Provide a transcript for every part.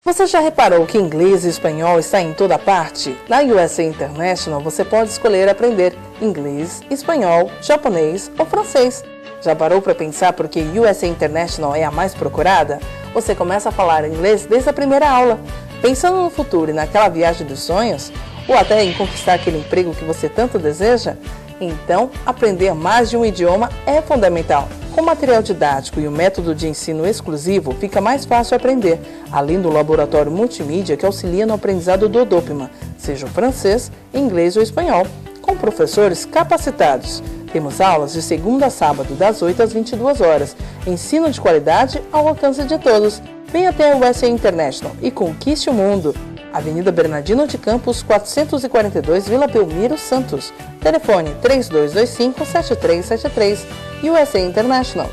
Você já reparou que inglês e espanhol está em toda parte? Na USA International você pode escolher aprender inglês, espanhol, japonês ou francês. Já parou para pensar por que USA International é a mais procurada? Você começa a falar inglês desde a primeira aula. Pensando no futuro e naquela viagem dos sonhos? Ou até em conquistar aquele emprego que você tanto deseja? Então, aprender mais de um idioma é fundamental. Com o material didático e o método de ensino exclusivo, fica mais fácil aprender, além do laboratório multimídia que auxilia no aprendizado do Dopima, seja o francês, inglês ou espanhol, com professores capacitados. Temos aulas de segunda a sábado, das 8 às 22 horas. Ensino de qualidade ao alcance de todos. Venha até a USA International e conquiste o mundo. Avenida Bernardino de Campos, 442, Vila Belmiro, Santos. Telefone 3225-7373. USA International.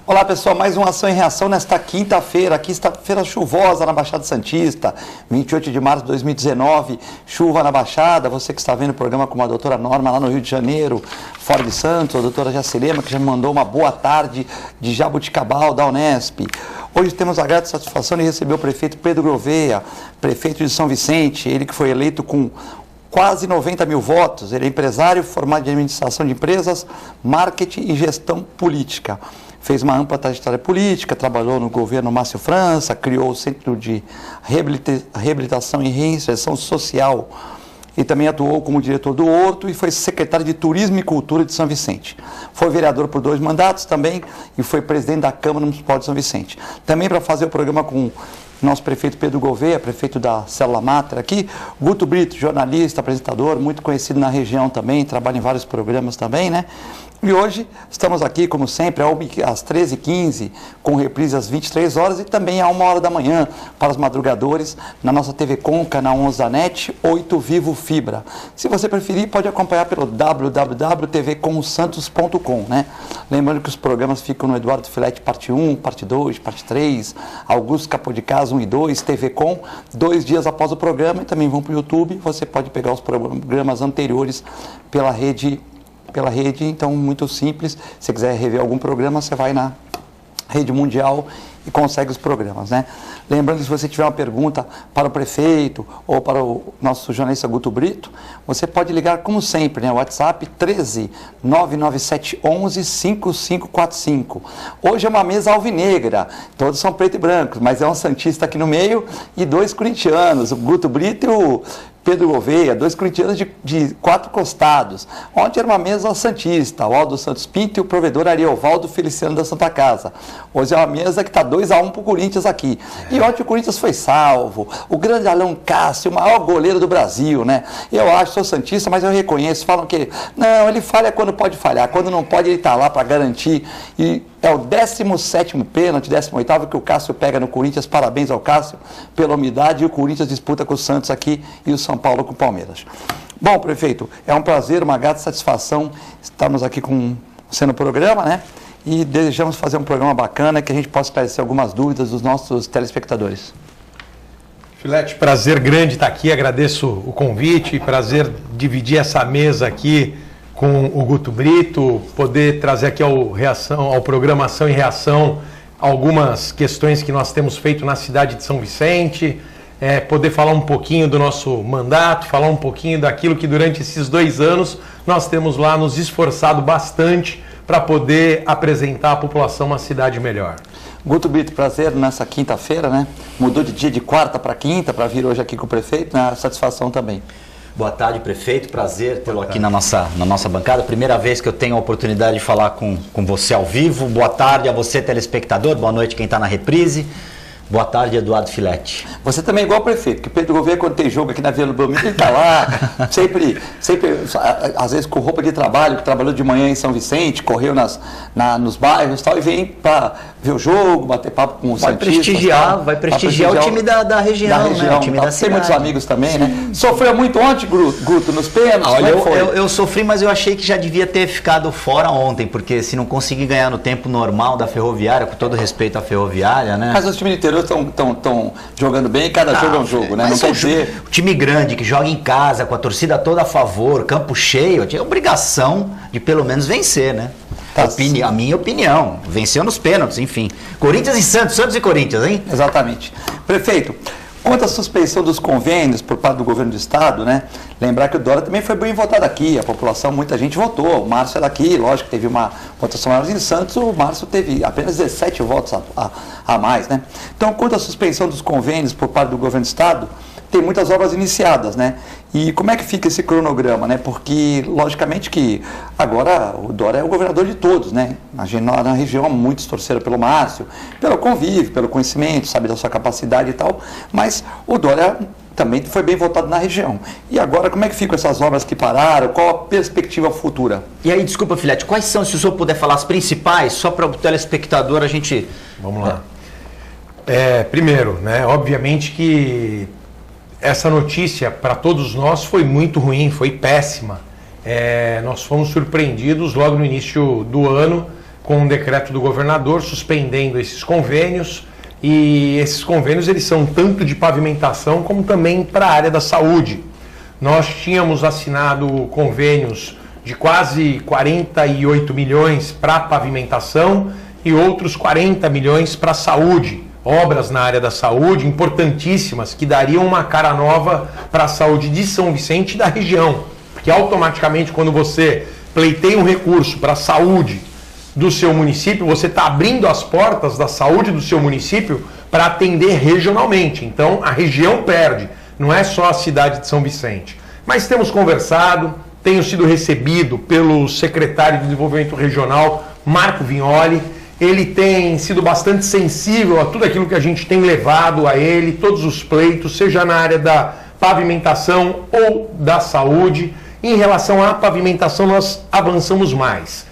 Olá pessoal, mais uma ação em reação nesta quinta-feira, quinta-feira chuvosa na Baixada Santista, 28 de março de 2019, chuva na Baixada. Você que está vendo o programa com a doutora Norma lá no Rio de Janeiro, fora de Santos, a doutora Jacilema, que já me mandou uma boa tarde de Jabuticabal, da Unesp. Hoje temos a grata satisfação de receber o prefeito Pedro Gouveia, prefeito de São Vicente, ele que foi eleito com quase 90 mil votos. Ele é empresário, formado em administração de empresas, marketing e gestão política. Fez uma ampla trajetória política, trabalhou no governo Márcio França, criou o Centro de Reabilitação e Reinserção Social e também atuou como diretor do Horto e foi secretário de Turismo e Cultura de São Vicente. Foi vereador por 2 mandatos também e foi presidente da Câmara Municipal de São Vicente. Também para fazer o programa com nosso prefeito Pedro Gouveia, prefeito da Célula Mater aqui, Guto Brito, jornalista, apresentador, muito conhecido na região também, trabalha em vários programas também, né? E hoje estamos aqui, como sempre, às 13h15, com reprise às 23 horas e também à 1h da manhã para os madrugadores na nossa TV Com, canal 11 da NET, 8 Vivo Fibra. Se você preferir, pode acompanhar pelo www.tvcomsantos.com, né? Lembrando que os programas ficam no Eduardo Filete, parte 1, parte 2, parte 3, Augusto Capô de Casa 1 e 2, TV Com, 2 dias após o programa e também vão para o YouTube. Você pode pegar os programas anteriores pela rede, então muito simples. Se você quiser rever algum programa, você vai na rede mundial e consegue os programas, né? Lembrando que se você tiver uma pergunta para o prefeito ou para o nosso jornalista Guto Brito, você pode ligar como sempre, né? WhatsApp 13 997 11 5545. Hoje é uma mesa alvinegra, todos são preto e brancos, mas é um santista aqui no meio e 2 corintianos, o Guto Brito e o Pedro Gouveia, 2 corintianos de 4 costados. Ontem era uma mesa santista, o Aldo Santos Pinto e o provedor Ariovaldo Feliciano da Santa Casa. Hoje é uma mesa que está 2-1 para o Corinthians aqui. E ontem o Corinthians foi salvo, o grande Alão Cássio, o maior goleiro do Brasil, né? Eu acho, sou santista, mas eu reconheço, falam que não, ele falha quando pode falhar, quando não pode ele está lá para garantir. E é o 17º pênalti, 18º que o Cássio pega no Corinthians. Parabéns ao Cássio pela umidade. E o Corinthians disputa com o Santos aqui e o São Paulo com o Palmeiras. Bom, prefeito, é um prazer, uma grata satisfação estarmos aqui com você no programa, né? E desejamos fazer um programa bacana que a gente possa esclarecer algumas dúvidas dos nossos telespectadores. Filete, prazer grande estar aqui, agradeço o convite, prazer dividir essa mesa aqui com o Guto Brito, poder trazer aqui ao Programação e Reação algumas questões que nós temos feito na cidade de São Vicente, poder falar um pouquinho do nosso mandato, falar um pouquinho daquilo que durante esses 2 anos nós temos lá nos esforçado bastante para poder apresentar à população uma cidade melhor. Guto Brito, prazer nessa quinta-feira, né? Mudou de dia de quarta para quinta para vir hoje aqui com o prefeito, né? Satisfação também. Boa tarde, prefeito. Prazer tê-lo aqui na nossa bancada. Primeira vez que eu tenho a oportunidade de falar com você ao vivo. Boa tarde a você, telespectador. Boa noite quem está na reprise. Boa tarde, Eduardo Filete. Você também é igual ao prefeito, que Pedro Gouveia, quando tem jogo aqui na Vila Belmiro, ele está lá, sempre, às vezes com roupa de trabalho, que trabalhou de manhã em São Vicente, correu nos bairros e tal, e vem para ver o jogo, bater papo com os santistas. Vai prestigiar o time da região, né? O time da cidade. Tem muitos amigos também, né? Sofreu muito ontem, Guto, nos pênaltis? Olha, eu sofri, mas eu achei que já devia ter ficado fora ontem, porque se não conseguir ganhar no tempo normal da Ferroviária, com todo respeito à Ferroviária, né? Mas os times do interior estão jogando bem, cada jogo é um jogo, né? Não quer dizer... O time grande, que joga em casa, com a torcida toda a favor, campo cheio, tinha obrigação de pelo menos vencer, né? A minha opinião. Venceu nos pênaltis, enfim. Corinthians e Santos e Corinthians, hein? Exatamente. Prefeito, quanto à suspensão dos convênios por parte do governo do estado, né? Lembrar que o Dória também foi bem votado aqui, a população, muita gente votou. O Márcio era aqui, lógico que teve uma votação maior em Santos, o Márcio teve apenas 17 votos a mais, né? Então, quanto à suspensão dos convênios por parte do governo do estado, tem muitas obras iniciadas, né? E como é que fica esse cronograma, né? Porque, logicamente, que agora o Dória é o governador de todos, né? Na região, muitos torceram pelo Márcio, pelo convívio, pelo conhecimento, sabe, da sua capacidade e tal, mas o Dória também foi bem votado na região. E agora, como é que ficam essas obras que pararam? Qual a perspectiva futura? E aí, desculpa, Filete, quais são, se o senhor puder falar as principais, só para o telespectador a gente... Vamos lá. Primeiro, né, obviamente que essa notícia para todos nós foi muito ruim, foi péssima. Nós fomos surpreendidos logo no início do ano com um decreto do governador suspendendo esses convênios, e esses convênios eles são tanto de pavimentação como também para a área da saúde. Nós tínhamos assinado convênios de quase 48 milhões para pavimentação e outros 40 milhões para a saúde. Obras na área da saúde importantíssimas que dariam uma cara nova para a saúde de São Vicente e da região. Porque automaticamente quando você pleiteia um recurso para a saúde do seu município, você está abrindo as portas da saúde do seu município para atender regionalmente. Então a região perde, não é só a cidade de São Vicente. Mas temos conversado, tenho sido recebido pelo secretário de Desenvolvimento Regional, Marco Vignoli. Ele tem sido bastante sensível a tudo aquilo que a gente tem levado a ele, todos os pleitos, seja na área da pavimentação ou da saúde. Em relação à pavimentação, nós avançamos mais.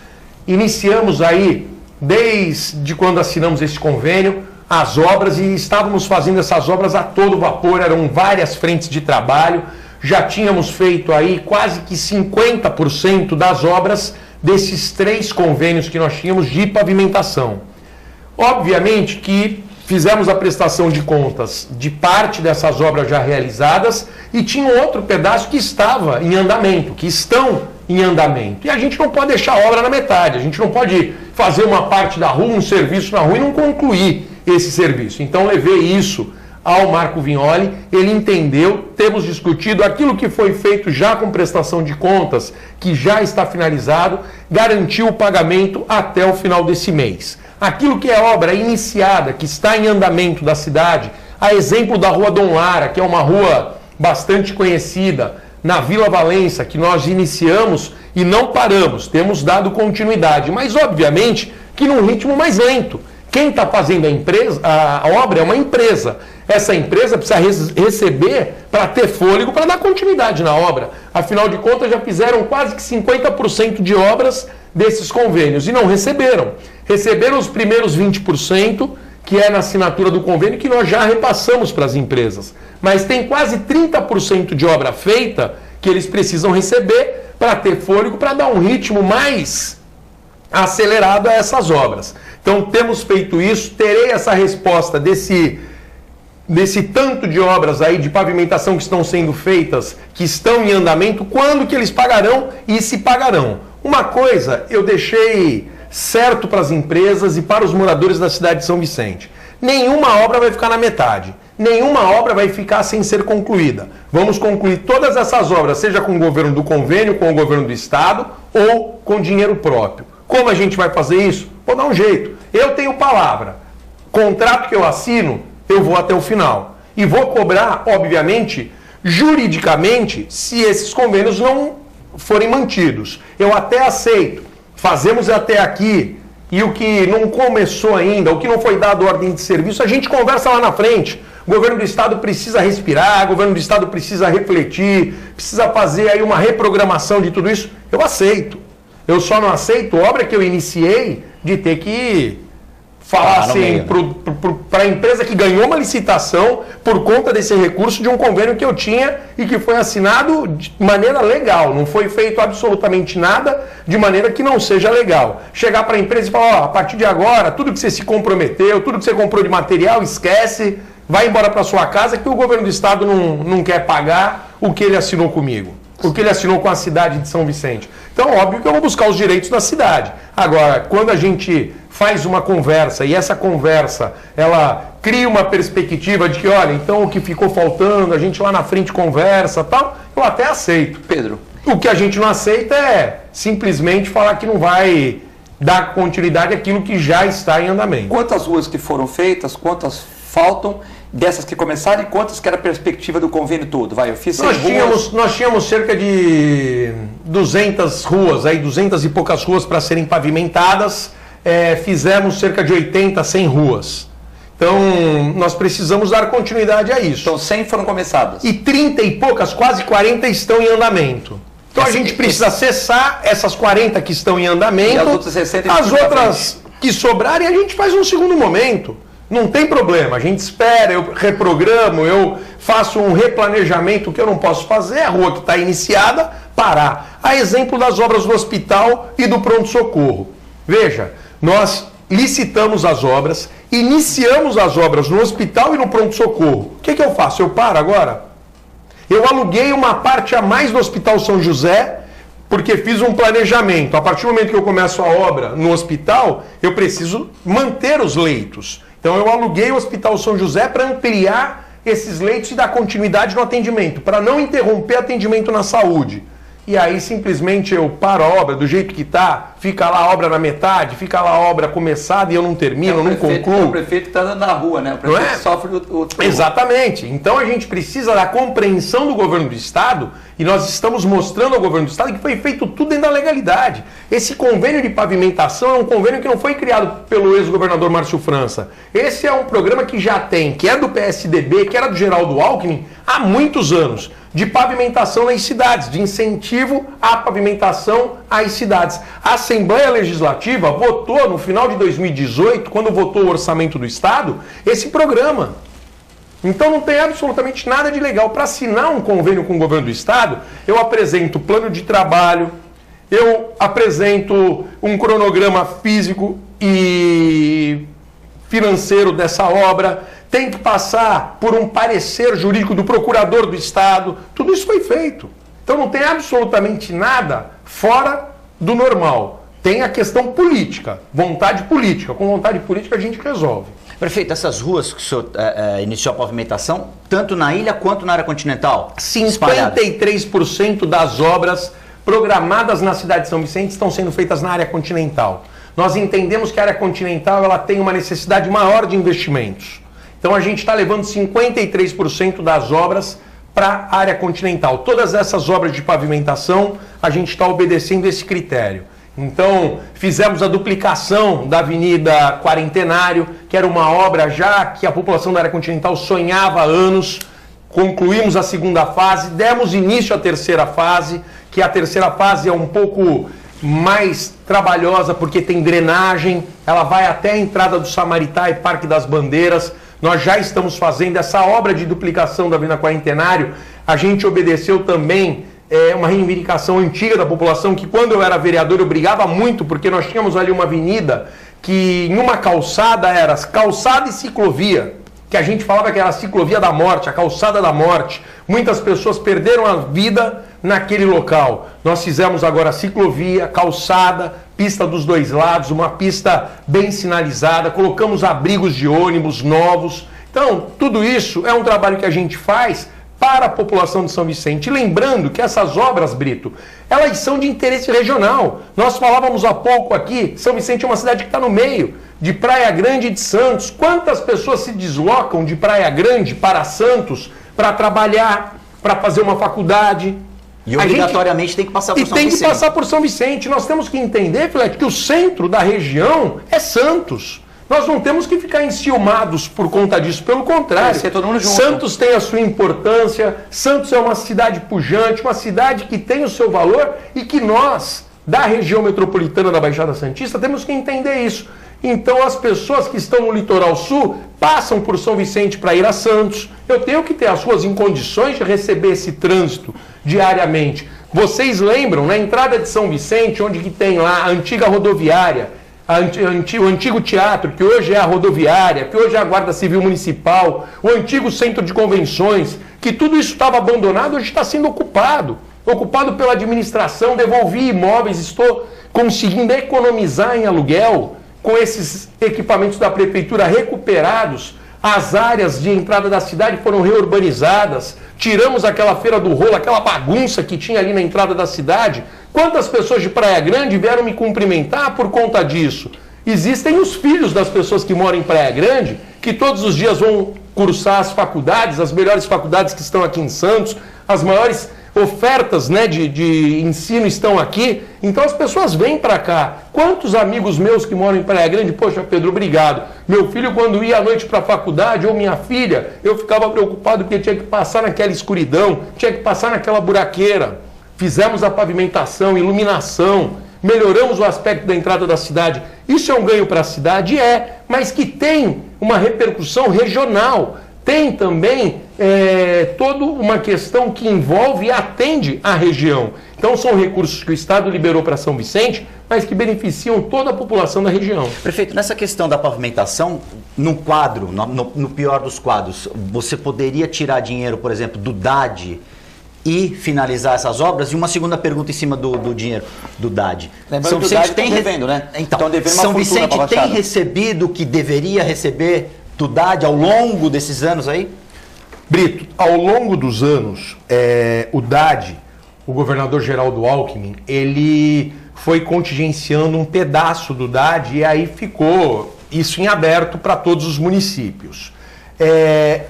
Iniciamos aí, desde quando assinamos esse convênio, as obras, e estávamos fazendo essas obras a todo vapor, eram várias frentes de trabalho. Já tínhamos feito aí quase que 50% das obras desses 3 convênios que nós tínhamos de pavimentação. Obviamente que fizemos a prestação de contas de parte dessas obras já realizadas e tinha outro pedaço que estava em andamento, que estão em andamento. E a gente não pode deixar a obra na metade, a gente não pode fazer uma parte da rua, um serviço na rua e não concluir esse serviço. Então levei isso ao Marco Vignoli, ele entendeu, temos discutido aquilo que foi feito já com prestação de contas, que já está finalizado, garantiu o pagamento até o final desse mês. Aquilo que é obra iniciada, que está em andamento da cidade, a exemplo da Rua Dom Lara, que é uma rua bastante conhecida, na Vila Valença, que nós iniciamos e não paramos, temos dado continuidade, mas obviamente que num ritmo mais lento. Quem está fazendo a obra é uma empresa. Essa empresa precisa receber para ter fôlego, para dar continuidade na obra. Afinal de contas, já fizeram quase que 50% de obras desses convênios e não receberam. Receberam os primeiros 20%, que é na assinatura do convênio, que nós já repassamos para as empresas. Mas tem quase 30% de obra feita que eles precisam receber para ter fôlego, para dar um ritmo mais acelerado a essas obras. Então temos feito isso, terei essa resposta desse tanto de obras aí de pavimentação que estão sendo feitas, que estão em andamento, quando que eles pagarão e se pagarão. Uma coisa eu deixei certo para as empresas e para os moradores da cidade de São Vicente: nenhuma obra vai ficar na metade, nenhuma obra vai ficar sem ser concluída. Vamos concluir todas essas obras, seja com o governo do convênio, com o governo do estado ou com dinheiro próprio. Como a gente vai fazer isso? Vou dar um jeito. Eu tenho palavra. Contrato que eu assino, eu vou até o final. E vou cobrar, obviamente, juridicamente, se esses convênios não forem mantidos. Eu até aceito. Fazemos até aqui. E o que não começou ainda, o que não foi dado ordem de serviço, a gente conversa lá na frente. O governo do estado precisa respirar, o governo do estado precisa refletir, precisa fazer aí uma reprogramação de tudo isso. Eu aceito. Eu só não aceito obra que eu iniciei de ter que falar assim, para a empresa que ganhou uma licitação por conta desse recurso de um convênio que eu tinha e que foi assinado de maneira legal, não foi feito absolutamente nada de maneira que não seja legal. Chegar para a empresa e falar, ó, a partir de agora, tudo que você se comprometeu, tudo que você comprou de material, esquece, vai embora para sua casa que o governo do estado não quer pagar o que ele assinou comigo, o que ele assinou com a cidade de São Vicente. Então, óbvio que eu vou buscar os direitos da cidade. Agora, quando a gente faz uma conversa e essa conversa, ela cria uma perspectiva de que, olha, então o que ficou faltando, a gente lá na frente conversa, tal, eu até aceito. Pedro. O que a gente não aceita é simplesmente falar que não vai dar continuidade àquilo que já está em andamento. Quantas ruas que foram feitas, quantas faltam, dessas que começaram e quantas que era a perspectiva do convênio todo? Vai, eu fiz nós tínhamos cerca de 200 ruas, aí 200 e poucas ruas para serem pavimentadas, fizemos cerca de 80, 100 ruas. Então, nós precisamos dar continuidade a isso. Então, 100 foram começadas. E 30 e poucas, quase 40 estão em andamento. Então, a gente precisa acessar essas 40 que estão em andamento, e as outras 60 as outras que sobrarem, a gente faz um segundo momento. Não tem problema, a gente espera, eu reprogramo, eu faço um replanejamento que eu não posso fazer, a rua que está iniciada, parar. A exemplo das obras do hospital e do pronto-socorro. Veja, nós licitamos as obras, iniciamos as obras no hospital e no pronto-socorro. O que eu faço? Eu paro agora? Eu aluguei uma parte a mais do Hospital São José, porque fiz um planejamento. A partir do momento que eu começo a obra no hospital, eu preciso manter os leitos. Então eu aluguei o Hospital São José para ampliar esses leitos e dar continuidade no atendimento, para não interromper atendimento na saúde. E aí simplesmente eu paro a obra do jeito que está, fica lá a obra na metade, fica lá a obra começada e eu não termino, não concluo. O prefeito está andando na rua, né? O prefeito sofre o... Exatamente. Então a gente precisa da compreensão do governo do estado e nós estamos mostrando ao governo do estado que foi feito tudo dentro da legalidade. Esse convênio de pavimentação é um convênio que não foi criado pelo ex-governador Márcio França. Esse é um programa que já tem, que é do PSDB, que era do Geraldo Alckmin, há muitos anos, de pavimentação nas cidades, de incentivo à pavimentação às cidades. A Assembleia Legislativa votou no final de 2018, quando votou o orçamento do Estado, esse programa. Então não tem absolutamente nada de legal. Para assinar um convênio com o governo do Estado, eu apresento plano de trabalho, eu apresento um cronograma físico e financeiro dessa obra, tem que passar por um parecer jurídico do procurador do Estado. Tudo isso foi feito. Então não tem absolutamente nada fora do normal. Tem a questão política, vontade política. Com vontade política a gente resolve. Prefeito, essas ruas que o senhor iniciou a pavimentação, tanto na ilha quanto na área continental? 53% das obras programadas na cidade de São Vicente estão sendo feitas na área continental. Nós entendemos que a área continental ela tem uma necessidade maior de investimentos. Então a gente está levando 53% das obras para a área continental. Todas essas obras de pavimentação, a gente está obedecendo esse critério. Então, fizemos a duplicação da Avenida Quarentenário, que era uma obra já que a população da área continental sonhava há anos. Concluímos a segunda fase, demos início à terceira fase, que a terceira fase é um pouco mais trabalhosa porque tem drenagem, ela vai até a entrada do Samaritá e Parque das Bandeiras. Nós já estamos fazendo essa obra de duplicação da Avenida Quarentenário. A gente obedeceu também uma reivindicação antiga da população, que quando eu era vereador eu brigava muito, porque nós tínhamos ali uma avenida que em uma calçada era calçada e ciclovia, que a gente falava que era a ciclovia da morte, a calçada da morte. Muitas pessoas perderam a vida naquele local. Nós fizemos agora ciclovia, calçada, pista dos dois lados, uma pista bem sinalizada, colocamos abrigos de ônibus novos. Então, tudo isso é um trabalho que a gente faz para a população de São Vicente. Lembrando que essas obras, Brito, elas são de interesse regional. Nós falávamos há pouco aqui, São Vicente é uma cidade que está no meio de Praia Grande e de Santos. Quantas pessoas se deslocam de Praia Grande para Santos para trabalhar, para fazer uma faculdade? E obrigatoriamente tem que passar por São Vicente. E tem que passar por São Vicente. Nós temos que entender, Filete, que o centro da região é Santos. Nós não temos que ficar enciumados por conta disso, pelo contrário. Todo mundo junto. Santos tem a sua importância, Santos é uma cidade pujante, uma cidade que tem o seu valor e que nós, da região metropolitana da Baixada Santista, temos que entender isso. Então as pessoas que estão no litoral sul passam por São Vicente para ir a Santos. Eu tenho que ter as ruas em condições de receber esse trânsito diariamente. Vocês lembram, na entrada de São Vicente, onde que tem lá a antiga rodoviária, o antigo teatro, que hoje é a rodoviária, que hoje é a Guarda Civil Municipal, o antigo centro de convenções, que tudo isso estava abandonado, hoje está sendo ocupado pela administração, devolvi imóveis, estou conseguindo economizar em aluguel com esses equipamentos da prefeitura recuperados. As áreas de entrada da cidade foram reurbanizadas, tiramos aquela feira do rolo, aquela bagunça que tinha ali na entrada da cidade. Quantas pessoas de Praia Grande vieram me cumprimentar por conta disso? Existem os filhos das pessoas que moram em Praia Grande, que todos os dias vão cursar as faculdades, as melhores faculdades que estão aqui em Santos, as maiores ofertas, né, de ensino estão aqui. Então as pessoas vêm para cá. Quantos amigos meus que moram em Praia Grande, poxa, Pedro, obrigado. Meu filho, quando ia à noite para a faculdade, ou minha filha, eu ficava preocupado porque tinha que passar naquela escuridão, tinha que passar naquela buraqueira. Fizemos a pavimentação, iluminação, melhoramos o aspecto da entrada da cidade. Isso é um ganho para a cidade? É, mas que tem uma repercussão regional. Tem também toda uma questão que envolve e atende a região. Então são recursos que o Estado liberou para São Vicente, mas que beneficiam toda a população da região. Prefeito, nessa questão da pavimentação, no quadro, no pior dos quadros, você poderia tirar dinheiro, por exemplo, do DAD e finalizar essas obras? E uma segunda pergunta em cima do dinheiro do DAD. Lembrando São que Vicente o DAD tem devendo, né? Então, devendo São uma Vicente fortuna tem recebido o que deveria receber do DAD ao longo desses anos aí? Brito, ao longo dos anos, o DAD, o governador Geraldo Alckmin, ele foi contingenciando um pedaço do DAD e aí ficou isso em aberto para todos os municípios.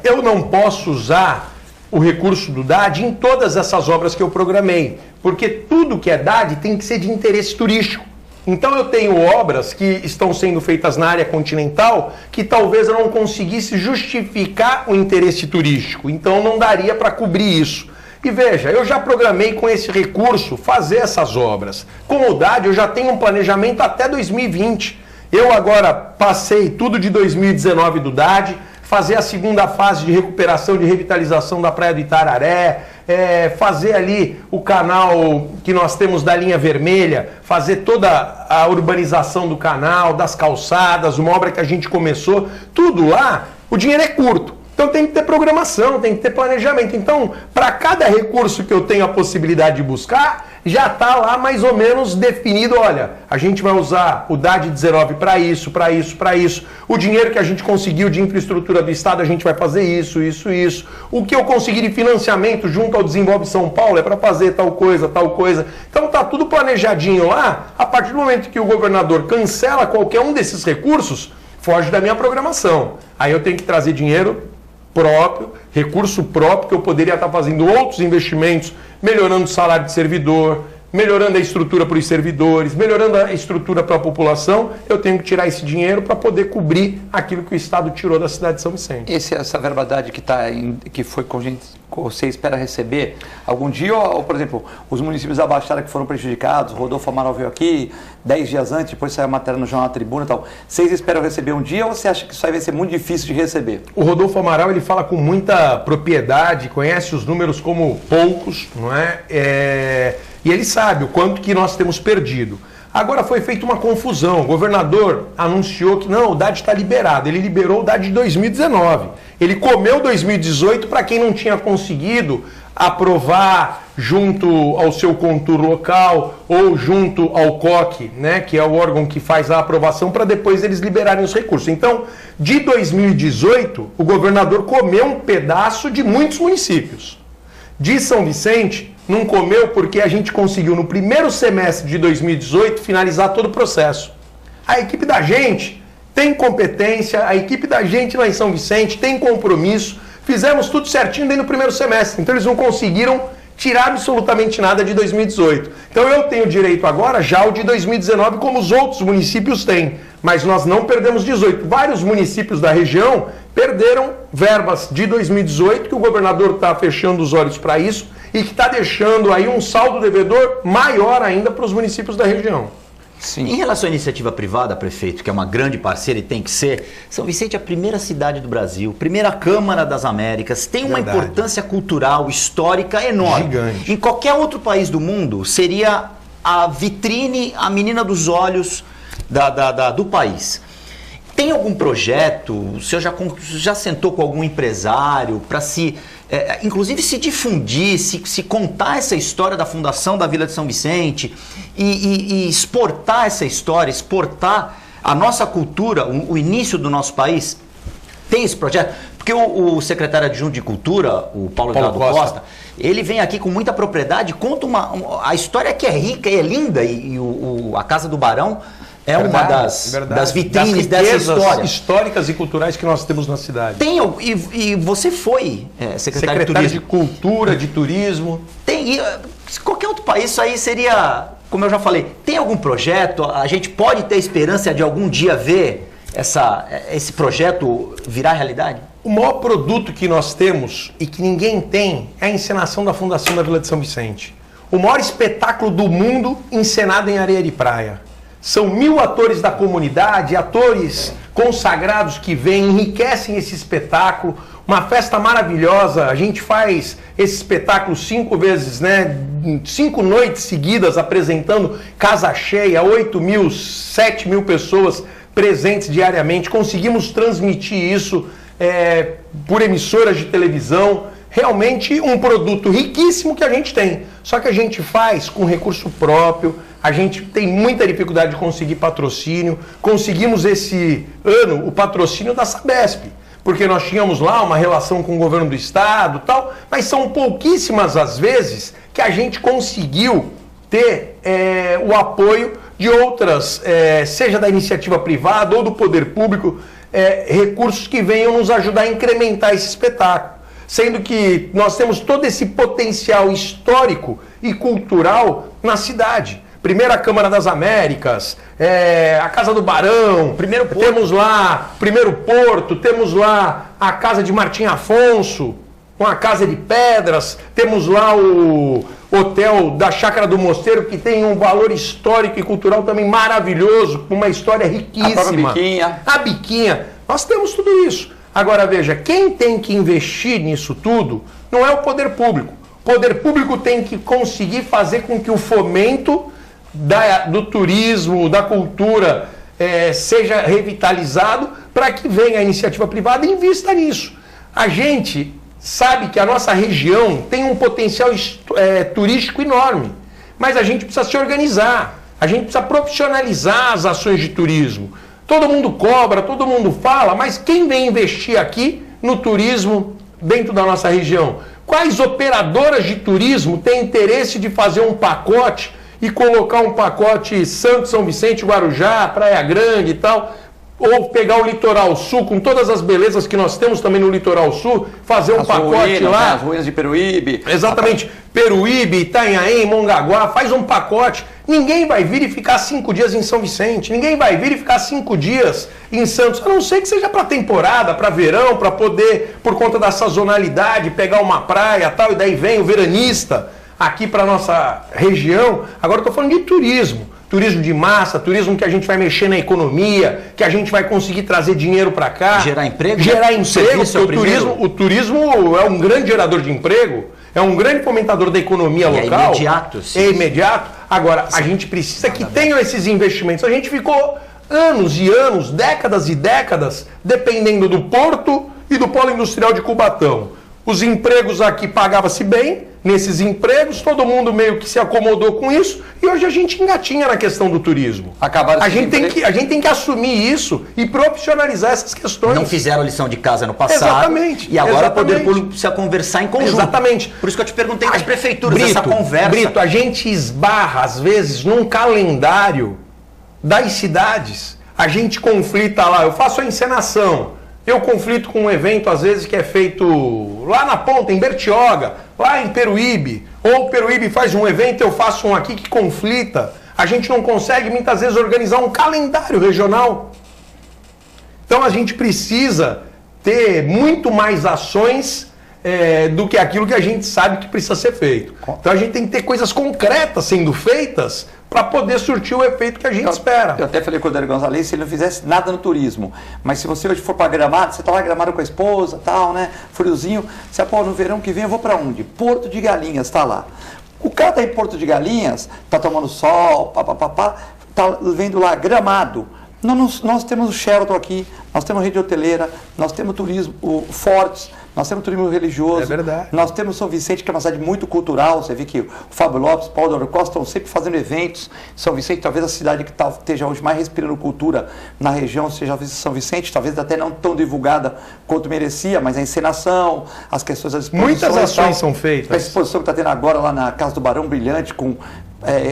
Eu não posso usar o recurso do DAD em todas essas obras que eu programei, porque tudo que é DAD tem que ser de interesse turístico. Então eu tenho obras que estão sendo feitas na área continental que talvez eu não conseguisse justificar o interesse turístico, então não daria para cobrir isso. E veja, eu já programei com esse recurso fazer essas obras. Com o DAD eu já tenho um planejamento até 2020. Eu agora passei tudo de 2019 do DAD, fazer a segunda fase de recuperação, de revitalização da Praia do Itararé, fazer ali o canal que nós temos da linha vermelha, fazer toda a urbanização do canal, das calçadas, uma obra que a gente começou, tudo lá, o dinheiro é curto. Então tem que ter programação, tem que ter planejamento. Então, para cada recurso que eu tenho a possibilidade de buscar, já está lá mais ou menos definido, olha, a gente vai usar o DAD 19 para isso, para isso, para isso. O dinheiro que a gente conseguiu de infraestrutura do Estado, a gente vai fazer isso, isso, isso. O que eu conseguir de financiamento junto ao Desenvolve São Paulo é para fazer tal coisa, tal coisa. Então tá tudo planejadinho lá. A partir do momento que o governador cancela qualquer um desses recursos, foge da minha programação. Aí eu tenho que trazer dinheiro próprio, recurso próprio, que eu poderia estar fazendo outros investimentos, melhorando o salário de servidor, melhorando a estrutura para os servidores, melhorando a estrutura para a população. Eu tenho que tirar esse dinheiro para poder cobrir aquilo que o Estado tirou da cidade de São Vicente. Essa verbadade que foi você espera receber algum dia, ou, por exemplo, os municípios da Baixada que foram prejudicados, Rodolfo Amaral veio aqui 10 dias antes, depois saiu a matéria no Jornal da Tribuna e tal. Vocês esperam receber um dia ou você acha que isso aí vai ser muito difícil de receber? O Rodolfo Amaral, ele fala com muita propriedade, conhece os números como poucos, não é? E ele sabe o quanto que nós temos perdido. Agora foi feita uma confusão. O governador anunciou que não, o DAD está liberado. Ele liberou o DAD de 2019. Ele comeu 2018 para quem não tinha conseguido aprovar junto ao seu contur local ou junto ao COC, né, que é o órgão que faz a aprovação, para depois eles liberarem os recursos. Então, de 2018, o governador comeu um pedaço de muitos municípios. De São Vicente, não comeu porque a gente conseguiu, no primeiro semestre de 2018, finalizar todo o processo. A equipe da gente tem competência, a equipe da gente lá em São Vicente tem compromisso, fizemos tudo certinho dentro do primeiro semestre, então eles não conseguiram tirar absolutamente nada de 2018. Então eu tenho direito agora já ao de 2019, como os outros municípios têm, mas nós não perdemos 18. Vários municípios da região perderam verbas de 2018, que o governador está fechando os olhos para isso, e que está deixando aí um saldo devedor maior ainda para os municípios da região. Sim. Em relação à iniciativa privada, prefeito, que é uma grande parceira e tem que ser, São Vicente é a primeira cidade do Brasil, primeira Câmara das Américas, tem uma importância cultural, histórica enorme. Gigante. Em qualquer outro país do mundo, seria a vitrine, a menina dos olhos do país. Tem algum projeto, o senhor já sentou com algum empresário para inclusive se difundir, se contar essa história da fundação da Vila de São Vicente e exportar essa história, exportar a nossa cultura, o início do nosso país? Tem esse projeto? Porque o secretário adjunto de Cultura, o Paulo Costa, ele vem aqui com muita propriedade, conta a história que é rica e é linda, e a Casa do Barão é uma das vitrines dessa história. Históricas e culturais que nós temos na cidade. E você foi secretário de Cultura, de Turismo. Qualquer outro país, isso aí seria, como eu já falei, tem algum projeto? A gente pode ter esperança de algum dia ver esse projeto virar realidade? O maior produto que nós temos e que ninguém tem é a encenação da Fundação da Vila de São Vicente. O maior espetáculo do mundo encenado em areia de praia. São 1000 atores da comunidade, atores consagrados que vêm, enriquecem esse espetáculo. Uma festa maravilhosa. A gente faz esse espetáculo 5 vezes, 5 noites seguidas, apresentando casa cheia, 8.000, 7.000 pessoas presentes diariamente. Conseguimos transmitir isso por emissoras de televisão. Realmente um produto riquíssimo que a gente tem. Só que a gente faz com recurso próprio. A gente tem muita dificuldade de conseguir patrocínio. Conseguimos esse ano o patrocínio da Sabesp, porque nós tínhamos lá uma relação com o governo do estado e tal, mas são pouquíssimas as vezes que a gente conseguiu ter o apoio de outras, seja da iniciativa privada ou do poder público, recursos que venham nos ajudar a incrementar esse espetáculo. Sendo que nós temos todo esse potencial histórico e cultural na cidade. Primeira Câmara das Américas, a Casa do Barão, temos lá Primeiro Porto, temos lá a Casa de Martim Afonso, uma casa de pedras, temos lá o Hotel da Chácara do Mosteiro, que tem um valor histórico e cultural também maravilhoso, com uma história riquíssima. A própria Biquinha. A Biquinha. Nós temos tudo isso. Agora veja, quem tem que investir nisso tudo não é o poder público. O poder público tem que conseguir fazer com que o fomento do turismo, da cultura, seja revitalizado para que venha a iniciativa privada e invista nisso. A gente sabe que a nossa região tem um potencial turístico enorme, mas a gente precisa se organizar, a gente precisa profissionalizar as ações de turismo. Todo mundo cobra, todo mundo fala, mas quem vem investir aqui no turismo dentro da nossa região? Quais operadoras de turismo têm interesse de fazer um pacote e colocar um pacote Santos, São Vicente, Guarujá, Praia Grande e tal, ou pegar o Litoral Sul, com todas as belezas que nós temos também no Litoral Sul, fazer um pacote lá. As ruínas de Peruíbe. Exatamente. Peruíbe, Itanhaém, Mongaguá, faz um pacote. Ninguém vai vir e ficar 5 dias em São Vicente, ninguém vai vir e ficar 5 dias em Santos, a não ser que seja para temporada, para verão, para poder, por conta da sazonalidade, pegar uma praia e tal, e daí vem o veranista aqui para nossa região. Agora eu estou falando de turismo. Turismo de massa, turismo que a gente vai mexer na economia, que a gente vai conseguir trazer dinheiro para cá. Gerar emprego? Gerar emprego, porque o turismo é um grande gerador de emprego, é um grande fomentador da economia local. É imediato. Sim. É imediato. Agora, a gente precisa que tenham esses investimentos. A gente ficou anos e anos, décadas e décadas, dependendo do porto e do polo industrial de Cubatão. Os empregos aqui pagavam-se bem, nesses empregos, todo mundo meio que se acomodou com isso, e hoje a gente engatinha na questão do turismo. A gente tem que assumir isso e profissionalizar essas questões. Não fizeram a lição de casa no passado. Exatamente. E agora o poder público precisa conversar em conjunto. Exatamente. Por isso que eu te perguntei das prefeituras, essa conversa. Brito, a gente esbarra, às vezes, num calendário das cidades. A gente conflita lá, eu faço a encenação. Eu conflito com um evento, às vezes, que é feito lá na ponta, em Bertioga, lá em Peruíbe. Ou o Peruíbe faz um evento, eu faço um aqui que conflita. A gente não consegue, muitas vezes, organizar um calendário regional. Então, a gente precisa ter muito mais ações do que aquilo que a gente sabe que precisa ser feito. Então a gente tem que ter coisas concretas sendo feitas para poder surtir o efeito que a gente espera. Eu até falei com o Rodrigo Gonzalez, se ele não fizesse nada no turismo, mas se você hoje for para Gramado, você está lá Gramado com a esposa, tal, né, friozinho, você fala, no verão que vem eu vou para onde? Porto de Galinhas, está lá. O cara está em Porto de Galinhas, está tomando sol, está vendo lá Gramado. Nós temos o Sheraton aqui, nós temos rede hoteleira, nós temos turismo fortes, nós temos turismo religioso. É verdade. Nós temos São Vicente, que é uma cidade muito cultural. Você vê que o Fábio Lopes, Paulo Doro Costa estão sempre fazendo eventos. São Vicente, talvez a cidade que esteja hoje mais respirando cultura na região seja São Vicente, talvez até não tão divulgada quanto merecia, mas a encenação, as questões das exposições. Muitas ações são feitas. A exposição que está tendo agora lá na Casa do Barão, brilhante, com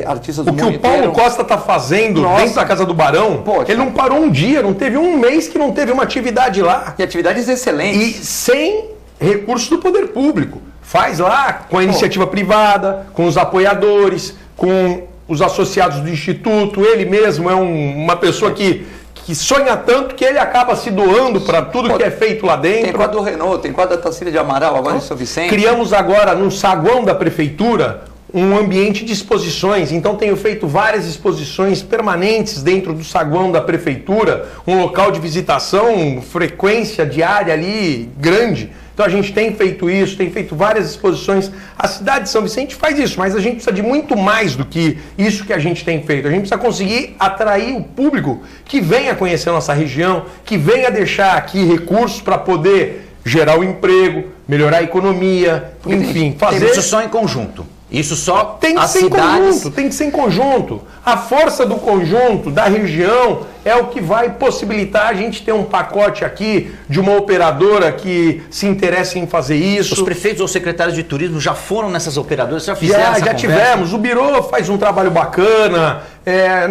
artistas do mundo inteiro. O que o Paulo Costa está fazendo dentro da Casa do Barão, ele não parou um dia, não teve um mês que não teve uma atividade lá. E atividades excelentes. E sem recursos do poder público. Faz lá com a iniciativa privada, com os apoiadores, com os associados do Instituto. Ele mesmo é uma pessoa que sonha tanto que ele acaba se doando para tudo que é feito lá dentro. Tem quadro do Renault, tem quadro da Tarsila de Amaral, agora em São Vicente. Criamos agora no saguão da prefeitura um ambiente de exposições, então tenho feito várias exposições permanentes dentro do saguão da prefeitura, um local de visitação, frequência diária ali grande. Então a gente tem feito isso, tem feito várias exposições. A cidade de São Vicente faz isso, mas a gente precisa de muito mais do que isso que a gente tem feito. A gente precisa conseguir atrair o público que venha conhecer a nossa região, que venha deixar aqui recursos para poder gerar o emprego, melhorar a economia, enfim, fazer... Isso só em conjunto. Isso só tem que ser em conjunto, tem que ser em conjunto. A força do conjunto, da região, é o que vai possibilitar a gente ter um pacote aqui de uma operadora que se interessa em fazer isso. Os prefeitos ou secretários de turismo já foram nessas operadoras, já fizeram essa já tivemos. O Birô faz um trabalho bacana.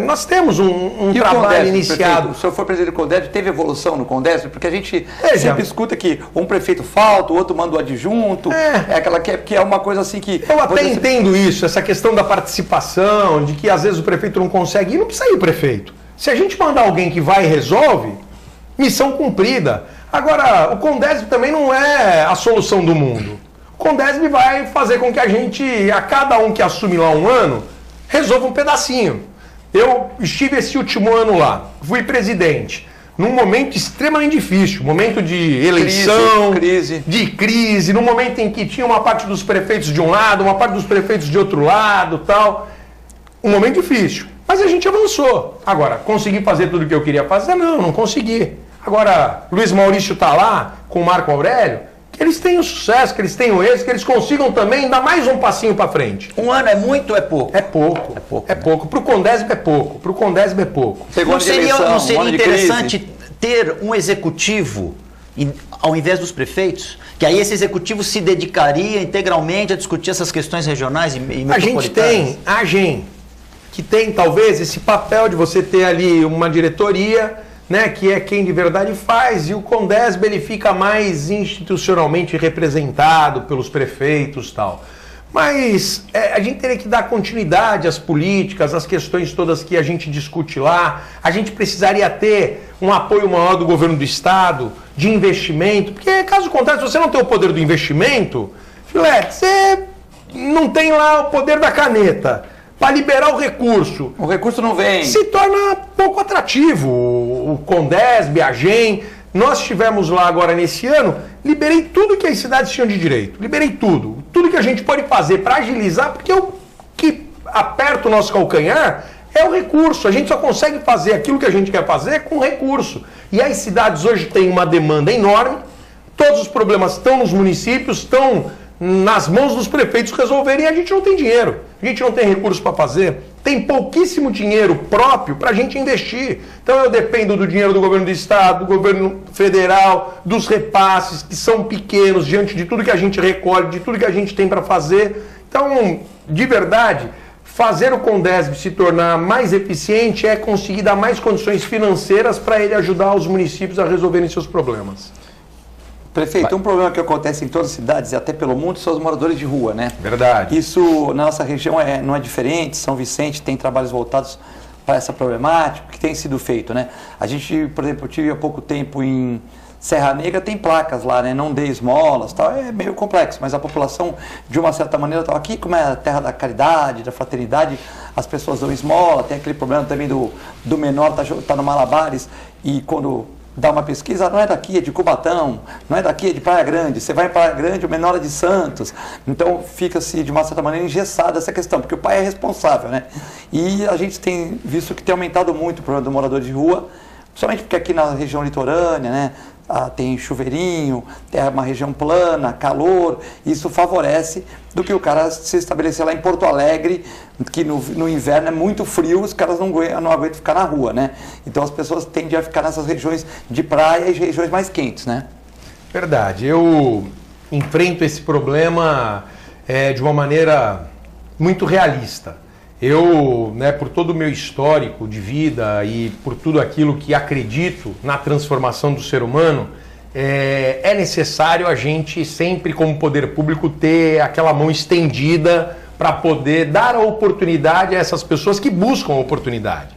Nós temos um trabalho Condesb, iniciado. Prefeito, o senhor foi presidente do Condesb, teve evolução no Condesb? Porque a gente sempre escuta que um prefeito falta, o outro manda o adjunto. Aquela que é uma coisa assim que... Eu até entendo isso, essa questão da participação, de que às vezes o prefeito não consegue, e não precisa ir o prefeito. Se a gente mandar alguém que vai e resolve, missão cumprida. Agora, o Condesb também não é a solução do mundo. O Condesb vai fazer com que a gente, a cada um que assume lá um ano, resolva um pedacinho. Eu estive esse último ano lá, fui presidente, num momento extremamente difícil, momento de eleição, de crise, num momento em que tinha uma parte dos prefeitos de um lado, uma parte dos prefeitos de outro lado, tal. Um momento difícil. Mas a gente avançou. Agora, consegui fazer tudo o que eu queria fazer? Não consegui. Agora, Luiz Maurício está lá com o Marco Aurélio, que eles tenham sucesso, que eles tenham êxito, que eles consigam também dar mais um passinho para frente. Um ano é muito ou é pouco? É pouco. É pouco. É pouco. Para o Condesb é pouco. Para o Condesb é pouco. Não seria interessante ter um executivo, ao invés dos prefeitos? Que aí esse executivo se dedicaria integralmente a discutir essas questões regionais e metropolitanas? A gente tem a AGEM, que tem talvez esse papel de você ter ali uma diretoria, né, que é quem de verdade faz, e o Condesb ele fica mais institucionalmente representado pelos prefeitos e tal. Mas a gente teria que dar continuidade às políticas, às questões todas que a gente discute lá. A gente precisaria ter um apoio maior do governo do estado, de investimento, porque caso contrário, se você não tem o poder do investimento, Filete, você não tem lá o poder da caneta para liberar o recurso. O recurso não vem. Se torna pouco atrativo. O Condesb, a AGEM, nós estivemos lá agora nesse ano, liberei tudo que as cidades tinham de direito. Liberei tudo. Tudo que a gente pode fazer para agilizar, porque o que aperta o nosso calcanhar é o recurso. A gente só consegue fazer aquilo que a gente quer fazer com recurso. E as cidades hoje têm uma demanda enorme, todos os problemas estão nos municípios, estão nas mãos dos prefeitos resolverem, e a gente não tem dinheiro, a gente não tem recurso para fazer, tem pouquíssimo dinheiro próprio para a gente investir. Então eu dependo do dinheiro do governo do estado, do governo federal, dos repasses que são pequenos diante de tudo que a gente recolhe, de tudo que a gente tem para fazer. Então, de verdade, fazer o Condesb se tornar mais eficiente é conseguir dar mais condições financeiras para ele ajudar os municípios a resolverem seus problemas. Prefeito, um problema que acontece em todas as cidades e até pelo mundo são os moradores de rua, né? Verdade. Isso na nossa região não é diferente. São Vicente tem trabalhos voltados para essa problemática que tem sido feito, né? A gente, por exemplo, eu tive há pouco tempo em Serra Negra tem placas lá, né? Não dê esmolas, tal. É meio complexo, mas a população, de uma certa maneira, tá aqui, como é a terra da caridade, da fraternidade, as pessoas dão esmola, tem aquele problema também do menor tá no Malabares e quando dá uma pesquisa, não é daqui, é de Cubatão, não é daqui, é de Praia Grande, você vai em Praia Grande, o menor é de Santos, então fica-se de uma certa maneira engessada essa questão, porque o pai é responsável, né? E a gente tem visto que tem aumentado muito o problema do morador de rua, principalmente porque aqui na região litorânea, né, tem chuveirinho, é uma região plana, calor, isso favorece do que o cara se estabelecer lá em Porto Alegre, que no inverno é muito frio, os caras não aguentam ficar na rua, né? Então as pessoas tendem a ficar nessas regiões de praia e regiões mais quentes, né? Verdade, eu enfrento esse problema de uma maneira muito realista. Eu, né, por todo o meu histórico de vida e por tudo aquilo que acredito na transformação do ser humano, é necessário a gente sempre, como poder público, ter aquela mão estendida para poder dar a oportunidade a essas pessoas que buscam a oportunidade.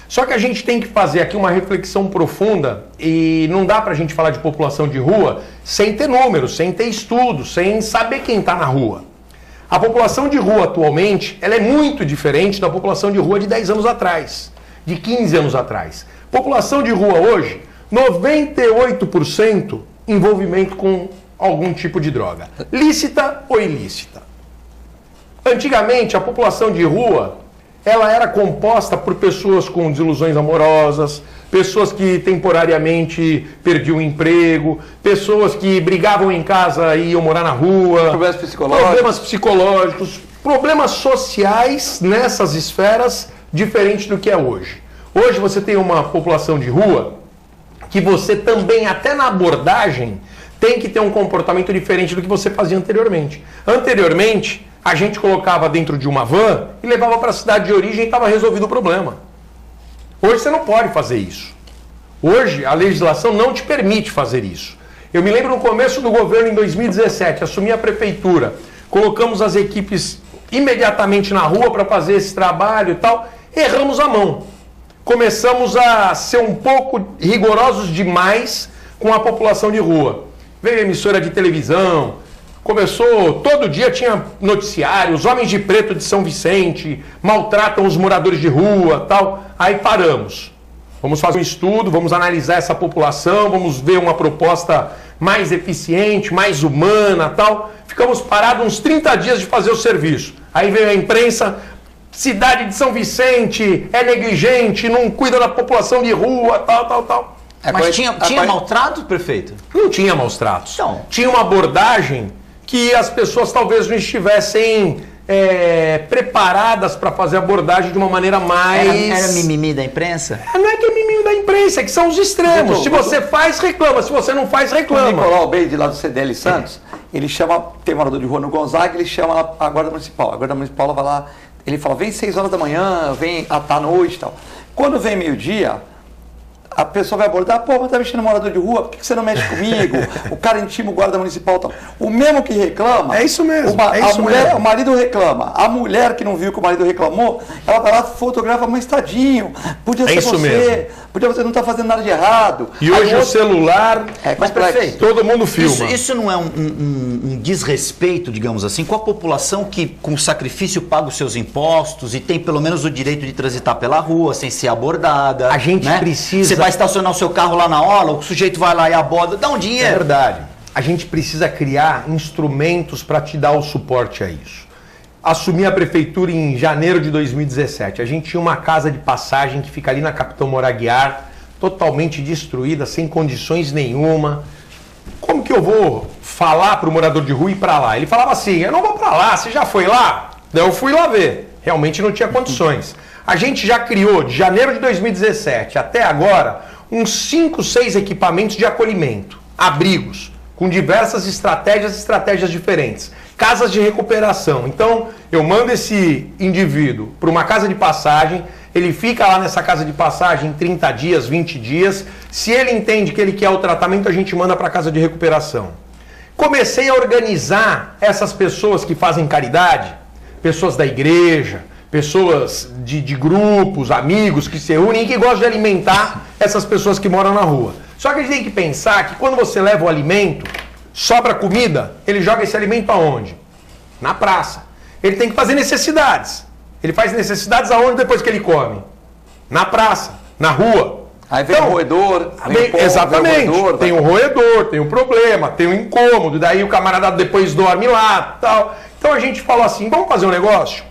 Só que a gente tem que fazer aqui uma reflexão profunda e não dá para a gente falar de população de rua sem ter números, sem ter estudos, sem saber quem está na rua. A população de rua atualmente, ela é muito diferente da população de rua de 10 anos atrás, de 15 anos atrás. População de rua hoje, 98% envolvimento com algum tipo de droga, lícita ou ilícita. Antigamente, a população de rua, ela era composta por pessoas com desilusões amorosas, pessoas que temporariamente perdiam o emprego, pessoas que brigavam em casa e iam morar na rua, problemas psicológicos, problemas sociais nessas esferas diferentes do que é hoje. Hoje você tem uma população de rua que você também, até na abordagem, tem que ter um comportamento diferente do que você fazia anteriormente. Anteriormente, a gente colocava dentro de uma van e levava para a cidade de origem e estava resolvido o problema. Hoje você não pode fazer isso. Hoje a legislação não te permite fazer isso. Eu me lembro no começo do governo, em 2017, assumi a prefeitura, colocamos as equipes imediatamente na rua para fazer esse trabalho e tal, erramos a mão. Começamos a ser um pouco rigorosos demais com a população de rua. Veio emissora de televisão, começou, todo dia tinha noticiário, os homens de preto de São Vicente maltratam os moradores de rua, tal. Aí paramos. Vamos fazer um estudo, vamos analisar essa população, vamos ver uma proposta mais eficiente, mais humana, tal. Ficamos parados uns 30 dias de fazer o serviço. Aí veio a imprensa, cidade de São Vicente é negligente, não cuida da população de rua, tal. Mas tinha maltrato, prefeito? Não tinha maus tratos. Então. Tinha uma abordagem que as pessoas talvez não estivessem preparadas para fazer a abordagem de uma maneira mais... Era mimimi da imprensa? Não é que é mimimi da imprensa, é que são os extremos. Se você faz, reclama. Se você não faz, reclama. O Nicolau Beide, lá do CDL Santos, ele chama, tem morador de rua no Gonzaga, ele chama a Guarda Municipal. A Guarda Municipal vai lá, ele fala, vem 6 horas da manhã, vem à noite e tal. Quando vem meio-dia, a pessoa vai abordar, pô, mas tá mexendo no morador de rua, por que você não mexe comigo? O cara intima o guarda municipal e tal. O mesmo que reclama... É isso mesmo, O marido reclama. A mulher que não viu que o marido reclamou, ela vai lá, fotografa, mas tadinho, podia ser você. Mesmo. Podia você não tá fazendo nada de errado. E hoje o celular... Mas, prefeito, todo mundo filma. Isso não é um desrespeito, digamos assim, com a população que, com sacrifício, paga os seus impostos e tem pelo menos o direito de transitar pela rua sem ser abordada. A gente precisa... Você vai estacionar o seu carro lá na orla, o sujeito vai lá e aborda, dá um dinheiro. É verdade. A gente precisa criar instrumentos para te dar o suporte a isso. Assumi a prefeitura em janeiro de 2017. A gente tinha uma casa de passagem que fica ali na Capitão Moraguiar, totalmente destruída, sem condições nenhuma. Como que eu vou falar para o morador de rua ir para lá? Ele falava assim, eu não vou para lá, você já foi lá? Daí eu fui lá ver. Realmente não tinha condições. A gente já criou, de janeiro de 2017 até agora, uns 5, 6 equipamentos de acolhimento, abrigos, com diversas estratégias diferentes, casas de recuperação. Então, eu mando esse indivíduo para uma casa de passagem, ele fica lá nessa casa de passagem 30 dias, 20 dias. Se ele entende que ele quer o tratamento, a gente manda para a casa de recuperação. Comecei a organizar essas pessoas que fazem caridade, pessoas da igreja, pessoas de grupos, amigos que se reúnem e que gostam de alimentar essas pessoas que moram na rua. Só que a gente tem que pensar que quando você leva o alimento, sobra comida, ele joga esse alimento aonde? Na praça. Ele tem que fazer necessidades. Ele faz necessidades aonde depois que ele come? Na praça, na rua. Aí vem o roedor. Exatamente. Tem o roedor, tem o problema, tem o incômodo, daí o camarada depois dorme lá, tal. Então a gente falou assim, vamos fazer um negócio?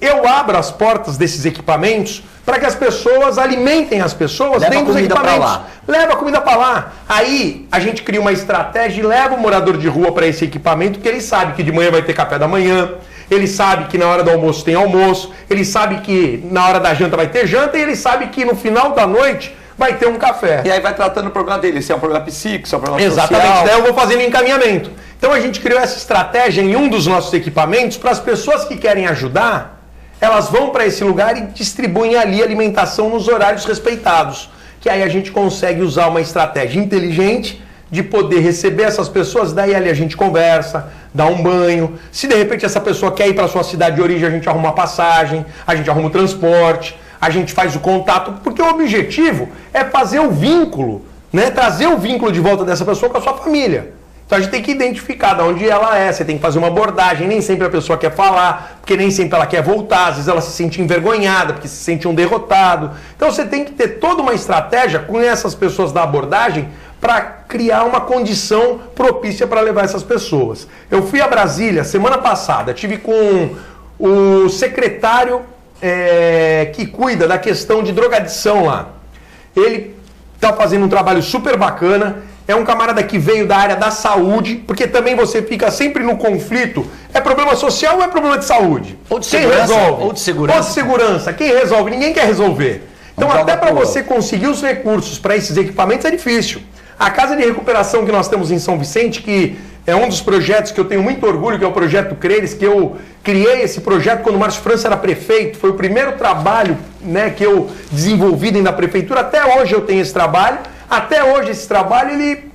Eu abro as portas desses equipamentos para que as pessoas alimentem as pessoas dentro dos equipamentos. Leva a comida para lá. Aí a gente cria uma estratégia e leva o morador de rua para esse equipamento, porque ele sabe que de manhã vai ter café da manhã, ele sabe que na hora do almoço tem almoço, ele sabe que na hora da janta vai ter janta e ele sabe que no final da noite vai ter um café. E aí vai tratando o problema dele, se é um problema psíquico, se é um problema social. Exatamente, daí eu vou fazendo encaminhamento. Então a gente criou essa estratégia em um dos nossos equipamentos para as pessoas que querem ajudar, elas vão para esse lugar e distribuem ali alimentação nos horários respeitados. Que aí a gente consegue usar uma estratégia inteligente de poder receber essas pessoas, daí ali a gente conversa, dá um banho. Se de repente essa pessoa quer ir para a sua cidade de origem, a gente arruma a passagem, a gente arruma o transporte, a gente faz o contato, porque o objetivo é fazer o vínculo, né? Trazer o vínculo de volta dessa pessoa com a sua família. Então a gente tem que identificar de onde ela é, você tem que fazer uma abordagem, nem sempre a pessoa quer falar, porque nem sempre ela quer voltar, às vezes ela se sente envergonhada, porque se sente um derrotado. Então você tem que ter toda uma estratégia com essas pessoas da abordagem para criar uma condição propícia para levar essas pessoas. Eu fui a Brasília semana passada, tive com o secretário que cuida da questão de drogadição lá. Ele está fazendo um trabalho super bacana. É um camarada que veio da área da saúde, porque também você fica sempre no conflito. É problema social ou é problema de saúde? Ou de segurança. Quem resolve? Ou de segurança. Ou de segurança. Quem resolve? Ninguém quer resolver. Então até para você conseguir os recursos para esses equipamentos é difícil. A casa de recuperação que nós temos em São Vicente, que é um dos projetos que eu tenho muito orgulho, que é o Projeto Creres, que eu criei esse projeto quando o Márcio França era prefeito. Foi o primeiro trabalho, né, que eu desenvolvi dentro da prefeitura. Até hoje eu tenho esse trabalho. Até hoje esse trabalho ele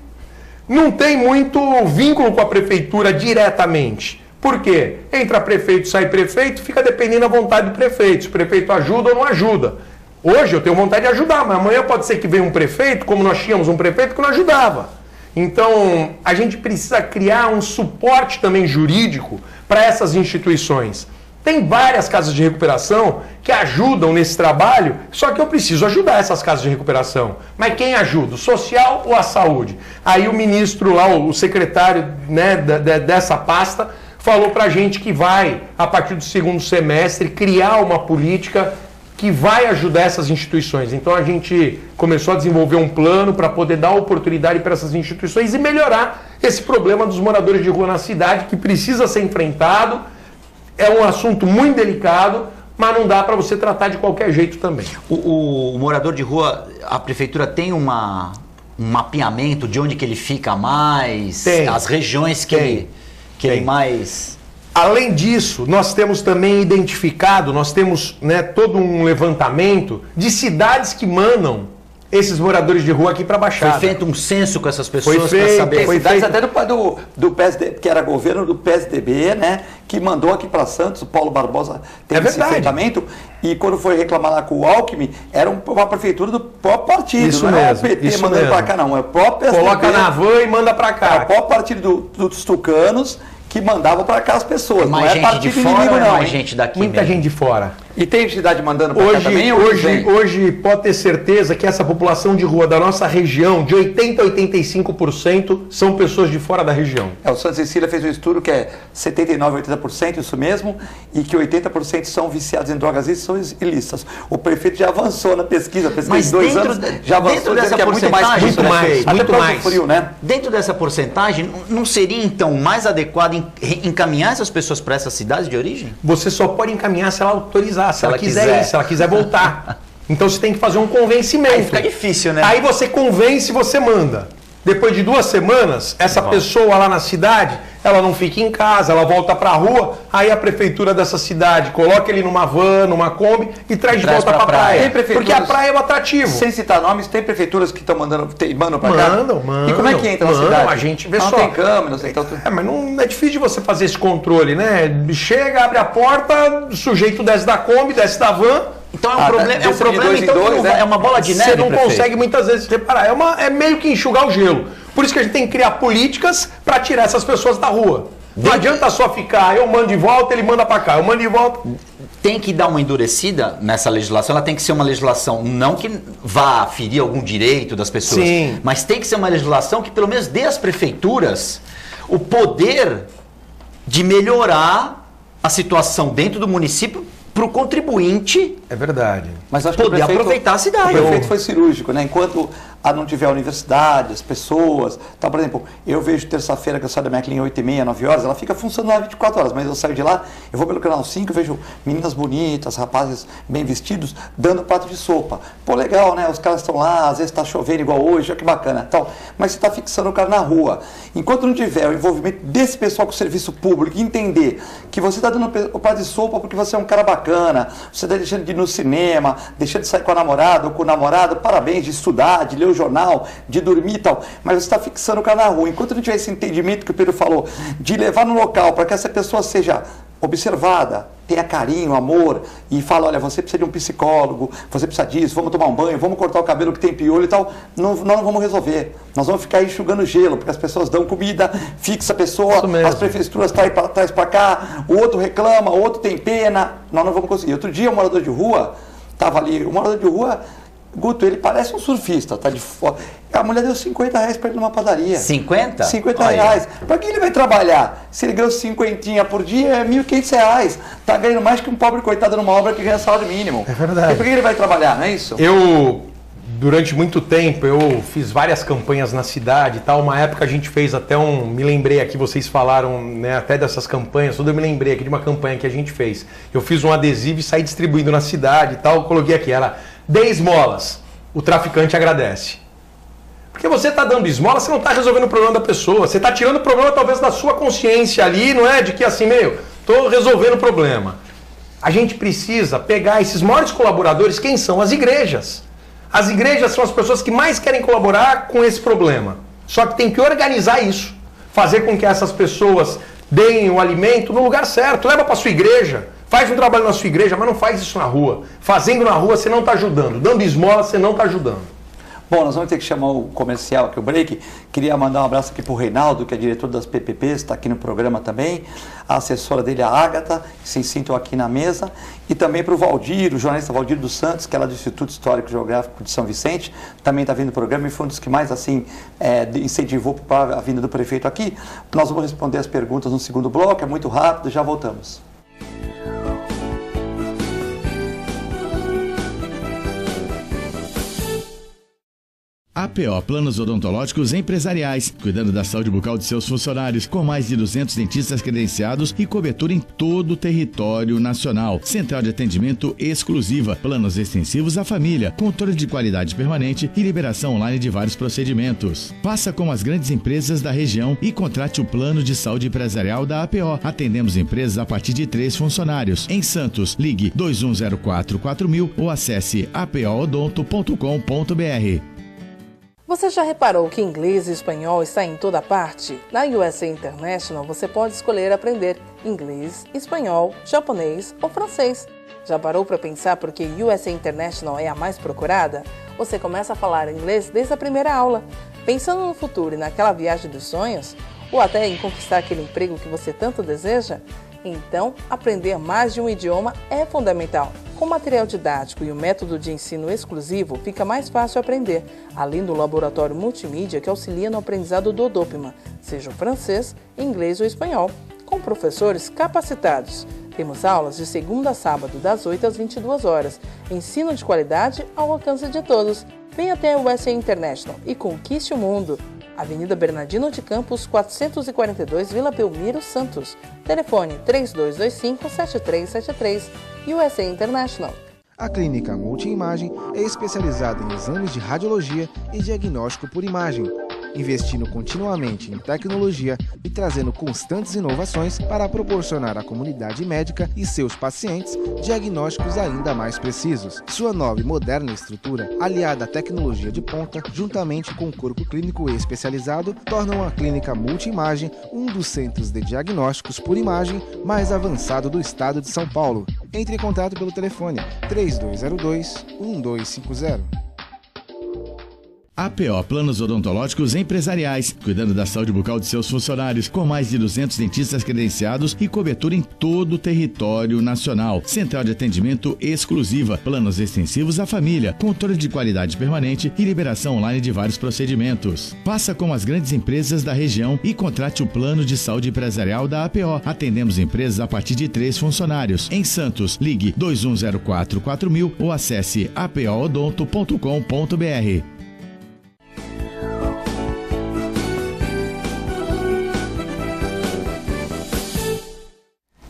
não tem muito vínculo com a prefeitura diretamente. Por quê? Entra prefeito, sai prefeito, fica dependendo da vontade do prefeito. Se o prefeito ajuda ou não ajuda. Hoje eu tenho vontade de ajudar, mas amanhã pode ser que venha um prefeito, como nós tínhamos um prefeito que não ajudava. Então a gente precisa criar um suporte também jurídico para essas instituições. Tem várias casas de recuperação que ajudam nesse trabalho, só que eu preciso ajudar essas casas de recuperação. Mas quem ajuda? O social ou a saúde? Aí o ministro lá, o secretário, né, dessa pasta, falou pra gente que vai, a partir do segundo semestre, criar uma política que vai ajudar essas instituições. Então a gente começou a desenvolver um plano para poder dar oportunidade para essas instituições e melhorar esse problema dos moradores de rua na cidade, que precisa ser enfrentado. É um assunto muito delicado, mas não dá para você tratar de qualquer jeito também. O morador de rua, a prefeitura tem um mapeamento de onde que ele fica mais? Tem. As regiões que ele mais... Além disso, nós temos também identificado, nós temos, né, todo um levantamento de cidades que mandam esses moradores de rua aqui para a Baixada. Foi feito um censo com essas pessoas para saber. Foi cidades até do PSD, que era governo do PSDB, né? Que mandou aqui para Santos, o Paulo Barbosa teve esse enfrentamento. E quando foi reclamar lá com o Alckmin, era uma prefeitura do próprio partido. Isso não mesmo, é o PT isso mandando mesmo. para cá, não. É o próprio PSDB. Coloca na van e manda para cá. É o próprio partido dos tucanos que mandavam para cá as pessoas. Mais não é gente partido de fora inimigo, ou não. mais hein? gente daqui Muita mesmo? gente de fora. E tem cidade mandando para cá também? Hoje pode ter certeza que essa população de rua da nossa região, de 80% a 85%, são pessoas de fora da região. O Santa Cecília fez um estudo que é 79%, 80%, isso mesmo, e que 80% são viciados em drogas ilícitas. O prefeito já avançou na pesquisa Mas de 2 anos, já avançou dizendo que é muito mais que isso, porcentagem, né? muito Até mais. frio, né? Dentro dessa porcentagem, não seria então mais adequado encaminhar essas pessoas para essas cidades de origem? Você só pode encaminhar se ela autorizar, se ela quiser ir, se ela quiser voltar. Então você tem que fazer um convencimento. Aí fica difícil, né? Aí você convence e você manda. Depois de 2 semanas, essa pessoa lá na cidade, ela não fica em casa, ela volta pra rua, aí a prefeitura dessa cidade coloca ele numa van, numa Kombi e traz de volta pra praia. Porque a praia é o atrativo. Sem citar nomes, tem prefeituras que estão mandando pra cá? Mandam. E como é que entra na cidade? A gente vê não só. Tem câmeras, então... Mas não é difícil de você fazer esse controle, né? Chega, abre a porta, o sujeito desce da Kombi, desce da van, Então é um problema então, dois, é uma bola de neve. Você não consegue muitas vezes reparar. É meio que enxugar o gelo. Por isso que a gente tem que criar políticas para tirar essas pessoas da rua. Não adianta só ficar, eu mando de volta, ele manda para cá, eu mando de volta. Tem que dar uma endurecida nessa legislação, ela tem que ser uma legislação não que vá ferir algum direito das pessoas, sim, mas tem que ser uma legislação que pelo menos dê às prefeituras o poder de melhorar a situação dentro do município para o contribuinte. É verdade. Mas acho que poder aproveitar a cidade. O prefeito foi cirúrgico, né? Enquanto não tiver a universidade, as pessoas. Então, por exemplo, eu vejo terça-feira que eu saio da minha clínica 8h30, 9 horas, ela fica funcionando 24 horas, mas eu saio de lá, eu vou pelo canal 5, vejo meninas bonitas, rapazes bem vestidos, dando prato de sopa. Pô, legal, né? Os caras estão lá, às vezes está chovendo igual hoje, olha que bacana. Então, mas você está fixando o cara na rua. Enquanto não tiver o envolvimento desse pessoal com o serviço público, entender que você está dando o prato de sopa porque você é um cara bacana, você está deixando de ir no cinema, deixando de sair com a namorada ou com o namorado, parabéns, de estudar, de ler o jornal, de dormir e tal, mas você está fixando o cara na rua. Enquanto não tiver esse entendimento que o Pedro falou, de levar no local para que essa pessoa seja observada, tenha carinho, amor, e fala, olha, você precisa de um psicólogo, você precisa disso, vamos tomar um banho, vamos cortar o cabelo que tem piolho e tal, nós não vamos resolver. Nós vamos ficar enxugando gelo, porque as pessoas dão comida, fixa a pessoa, as prefeituras traz para cá, o outro reclama, o outro tem pena, nós não vamos conseguir. Outro dia, um morador de rua, estava ali, o morador de rua, Guto, ele parece um surfista, tá de fora. A mulher deu R$50 para ele numa padaria. 50? R$50. Para que ele vai trabalhar? Se ele ganhou 50 por dia, é R$1.500. Tá ganhando mais que um pobre coitado numa obra que ganha salário mínimo. É verdade. E por que ele vai trabalhar, não é isso? Durante muito tempo, eu fiz várias campanhas na cidade e tal. Uma época a gente fez até me lembrei aqui, vocês falaram, né, até dessas campanhas, tudo eu me lembrei aqui de uma campanha que a gente fez. Eu fiz um adesivo e saí distribuindo na cidade e tal, coloquei aqui, era 10 esmolas, o traficante agradece. Porque você está dando esmola, você não está resolvendo o problema da pessoa, você está tirando o problema talvez da sua consciência ali, não é? De que assim, estou resolvendo o problema. A gente precisa pegar esses maiores colaboradores, quem são? As igrejas. As igrejas são as pessoas que mais querem colaborar com esse problema. Só que tem que organizar isso, fazer com que essas pessoas deem o alimento no lugar certo, leva para sua igreja. Faz um trabalho na sua igreja, mas não faz isso na rua. Fazendo na rua, você não está ajudando. Dando esmola, você não está ajudando. Bom, nós vamos ter que chamar o comercial aqui, o break. Queria mandar um abraço aqui para o Reinaldo, que é diretor das PPPs, está aqui no programa também. A assessora dele, a Ágata, que se sentam aqui na mesa. E também para o Valdir, o jornalista Valdir dos Santos, que é lá do Instituto Histórico e Geográfico de São Vicente. Também está vindo no programa e foi um dos que mais assim, incentivou para a vinda do prefeito aqui. Nós vamos responder as perguntas no segundo bloco, é muito rápido, já voltamos. APO Planos Odontológicos Empresariais, cuidando da saúde bucal de seus funcionários, com mais de 200 dentistas credenciados e cobertura em todo o território nacional. Central de atendimento exclusiva, planos extensivos à família, controle de qualidade permanente e liberação online de vários procedimentos. Faça como as grandes empresas da região e contrate o plano de saúde empresarial da APO. Atendemos empresas a partir de 3 funcionários. Em Santos, ligue 2104-4000 ou acesse apoodonto.com.br. Você já reparou que inglês e espanhol está em toda parte? Na USA International você pode escolher aprender inglês, espanhol, japonês ou francês. Já parou para pensar por que USA International é a mais procurada? Você começa a falar inglês desde a primeira aula. Pensando no futuro e naquela viagem dos sonhos? Ou até em conquistar aquele emprego que você tanto deseja? Então, aprender mais de um idioma é fundamental. Com material didático e o método de ensino exclusivo, fica mais fácil aprender, além do laboratório multimídia que auxilia no aprendizado do Odopima, seja o francês, inglês ou espanhol, com professores capacitados. Temos aulas de segunda a sábado, das 8 às 22 horas. Ensino de qualidade ao alcance de todos. Venha até o USA International e conquiste o mundo. Avenida Bernardino de Campos, 442, Vila Belmiro, Santos. Telefone 3225-7373. USA International. A Clínica Multiimagem é especializada em exames de radiologia e diagnóstico por imagem, investindo continuamente em tecnologia e trazendo constantes inovações para proporcionar à comunidade médica e seus pacientes diagnósticos ainda mais precisos. Sua nova e moderna estrutura, aliada à tecnologia de ponta, juntamente com o corpo clínico especializado, tornam a Clínica Multiimagem um dos centros de diagnósticos por imagem mais avançado do estado de São Paulo. Entre em contato pelo telefone 3202-1250. APO Planos Odontológicos Empresariais, cuidando da saúde bucal de seus funcionários, com mais de 200 dentistas credenciados e cobertura em todo o território nacional. Central de atendimento exclusiva, planos extensivos à família, controle de qualidade permanente e liberação online de vários procedimentos. Faça como as grandes empresas da região e contrate o plano de saúde empresarial da APO. Atendemos empresas a partir de 3 funcionários. Em Santos, ligue 2104-4000 ou acesse apoodonto.com.br.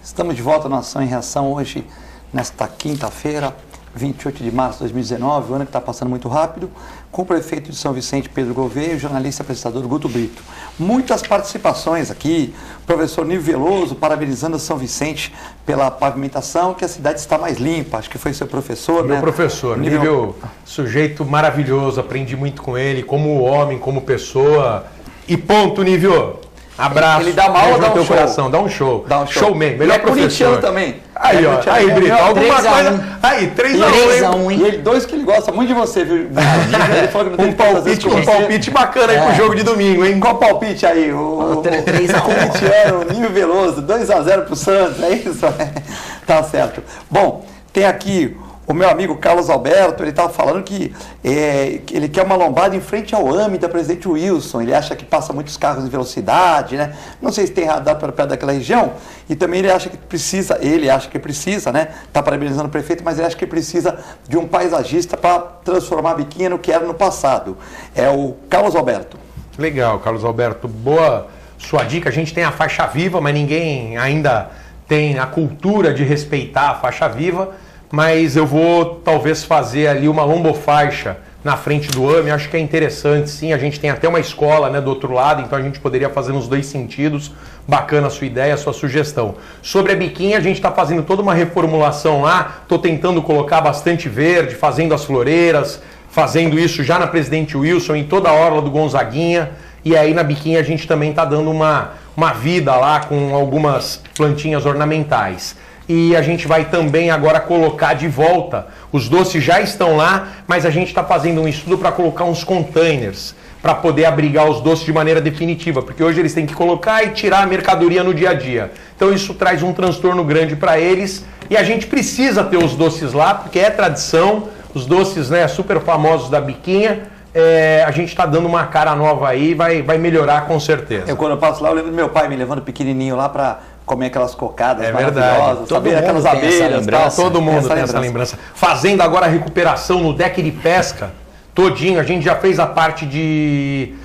Estamos de volta na Ação em Reação hoje, nesta quinta-feira, 28 de março de 2019, o ano que está passando muito rápido, com o prefeito de São Vicente, Pedro Gouveia, e o jornalista e apresentador Guto Brito. Muitas participações aqui, professor Nível Veloso parabenizando São Vicente pela pavimentação, que a cidade está mais limpa, acho que foi seu professor, Meu né? professor, Nível, sujeito maravilhoso, aprendi muito com ele, como homem, como pessoa, e ponto, Nível. Abraço. Ele dá uma aula, dá um show. Coração, dá um show. Dá um show. Showman, melhor ele é professor. corintiano também. Aí, ó. Aí, Brito, alguma coisa. Aí, 3-1, hein? E ele, dois que ele gosta muito de você, viu? Ele falou que não Um palpite bacana aí pro jogo de domingo, hein? Qual palpite aí? O 3-1. corintiano, Nível Veloso, 2-0 pro Santos, é isso? Tá certo. Bom, tem aqui o meu amigo Carlos Alberto, ele estava falando que ele quer uma lombada em frente ao AME da Presidente Wilson. Ele acha que passa muitos carros em velocidade, né? Não sei se tem radar para perto daquela região. E também ele acha que precisa, né? Está parabenizando o prefeito, mas ele acha que precisa de um paisagista para transformar a Biquinha no que era no passado. É o Carlos Alberto. Legal, Carlos Alberto. Boa sua dica. A gente tem a faixa viva, mas ninguém ainda tem a cultura de respeitar a faixa viva. Mas eu vou talvez fazer ali uma lombofaixa na frente do AME, acho que é interessante sim, a gente tem até uma escola, né, do outro lado, então a gente poderia fazer nos dois sentidos. Bacana a sua ideia, a sua sugestão. Sobre a Biquinha, a gente está fazendo toda uma reformulação lá, estou tentando colocar bastante verde, fazendo as floreiras, fazendo isso já na Presidente Wilson, em toda a orla do Gonzaguinha, e aí na Biquinha a gente também está dando uma vida lá com algumas plantinhas ornamentais. E a gente vai também agora colocar de volta, os doces já estão lá, mas a gente está fazendo um estudo para colocar uns containers, para poder abrigar os doces de maneira definitiva, porque hoje eles têm que colocar e tirar a mercadoria no dia a dia. Então isso traz um transtorno grande para eles, e a gente precisa ter os doces lá, porque é tradição, os doces, né, super famosos da Biquinha. A gente está dando uma cara nova aí, vai melhorar com certeza. Quando eu passo lá, eu lembro do meu pai me levando pequenininho lá para comer aquelas cocadas maravilhosas, saber aquelas abelhas, todo mundo tem essa lembrança. Fazendo agora a recuperação no deck de pesca, todinho, a gente já fez a parte de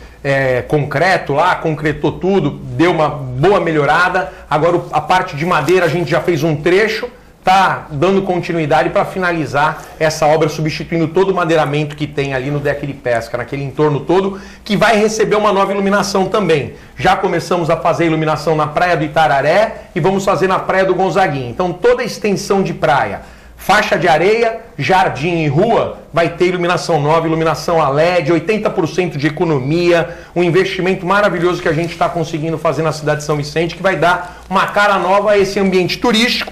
concreto lá, concretou tudo, deu uma boa melhorada. Agora a parte de madeira a gente já fez um trecho, tá dando continuidade para finalizar essa obra, substituindo todo o madeiramento que tem ali no deck de pesca, naquele entorno todo, que vai receber uma nova iluminação também. Já começamos a fazer iluminação na Praia do Itararé e vamos fazer na Praia do Gonzaguinha. Então toda a extensão de praia, faixa de areia, jardim e rua, vai ter iluminação nova, iluminação a LED, 80% de economia, um investimento maravilhoso que a gente está conseguindo fazer na cidade de São Vicente, que vai dar uma cara nova a esse ambiente turístico,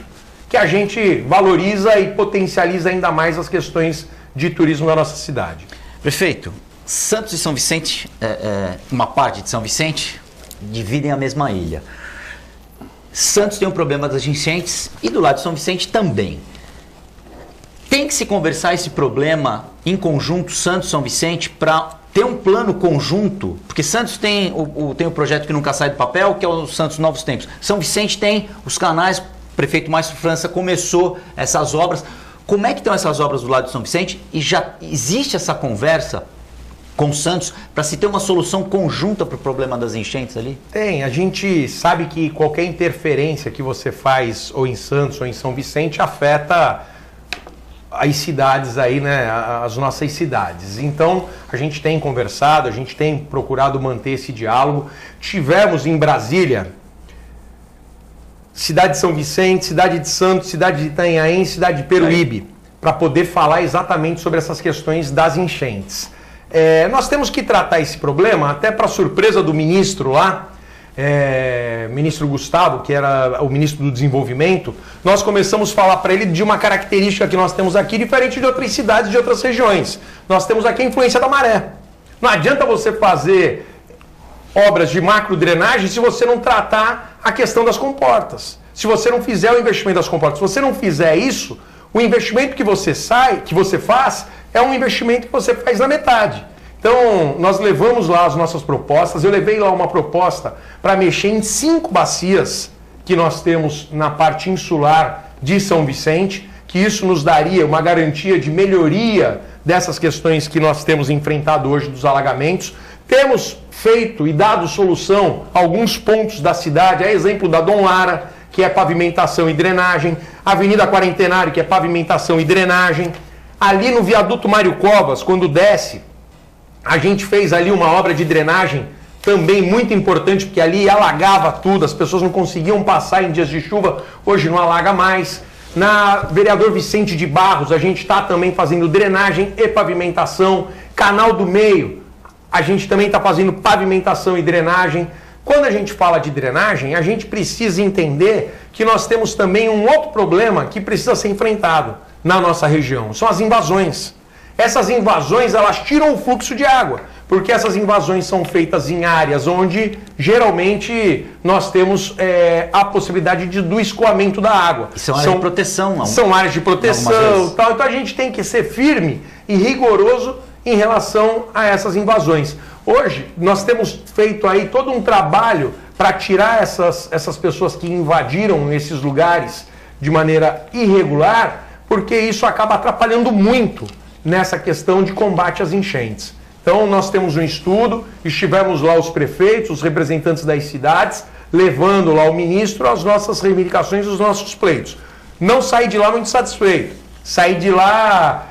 que a gente valoriza e potencializa ainda mais as questões de turismo da nossa cidade. Prefeito, Santos e São Vicente, uma parte de São Vicente, dividem a mesma ilha. Santos tem um problema das enchentes e do lado de São Vicente também. Tem que se conversar esse problema em conjunto, Santos e São Vicente, para ter um plano conjunto, porque Santos tem o projeto que nunca sai do papel, que é o Santos Novos Tempos. São Vicente tem os canais. O prefeito Márcio França começou essas obras. Como é que estão essas obras do lado de São Vicente? E já existe essa conversa com o Santos para se ter uma solução conjunta para o problema das enchentes ali? Tem. A gente sabe que qualquer interferência que você faz ou em Santos ou em São Vicente afeta as cidades aí, né? As nossas cidades. Então, a gente tem conversado, a gente tem procurado manter esse diálogo. Tivemos em Brasília cidade de São Vicente, cidade de Santos, cidade de Itanhaém, cidade de Peruíbe, para poder falar exatamente sobre essas questões das enchentes. Nós temos que tratar esse problema, até para surpresa do ministro lá, ministro Gustavo, que era o ministro do Desenvolvimento, nós começamos a falar para ele de uma característica que nós temos aqui, diferente de outras cidades, de outras regiões. Nós temos aqui a influência da maré. Não adianta você fazer obras de macro-drenagem se você não tratar a questão das comportas. Se você não fizer o investimento das comportas, se você não fizer isso, o investimento que você faz, é um investimento que você faz na metade. Então, nós levamos lá as nossas propostas. Eu levei lá uma proposta para mexer em 5 bacias que nós temos na parte insular de São Vicente, que isso nos daria uma garantia de melhoria dessas questões que nós temos enfrentado hoje dos alagamentos. Temos feito e dado solução a alguns pontos da cidade, a exemplo da Dom Lara, que é pavimentação e drenagem, Avenida Quarentenário, que é pavimentação e drenagem. Ali no viaduto Mário Covas, quando desce, a gente fez ali uma obra de drenagem também muito importante, porque ali alagava tudo, as pessoas não conseguiam passar em dias de chuva, hoje não alaga mais. Na Vereador Vicente de Barros, a gente está também fazendo drenagem e pavimentação. Canal do Meio, a gente também está fazendo pavimentação e drenagem. Quando a gente fala de drenagem, a gente precisa entender que nós temos também um outro problema que precisa ser enfrentado na nossa região, são as invasões. Essas invasões, elas tiram o fluxo de água, porque essas invasões são feitas em áreas onde, geralmente, nós temos a possibilidade do escoamento da água. E são áreas de proteção. São áreas de proteção. Tal. Então, a gente tem que ser firme e rigoroso em relação a essas invasões. Hoje, nós temos feito aí todo um trabalho para tirar essas pessoas que invadiram esses lugares de maneira irregular, porque isso acaba atrapalhando muito nessa questão de combate às enchentes. Então, nós temos um estudo, estivemos lá os prefeitos, os representantes das cidades, levando lá o ministro as nossas reivindicações, os nossos pleitos. Não saí de lá muito satisfeito. Saí de lá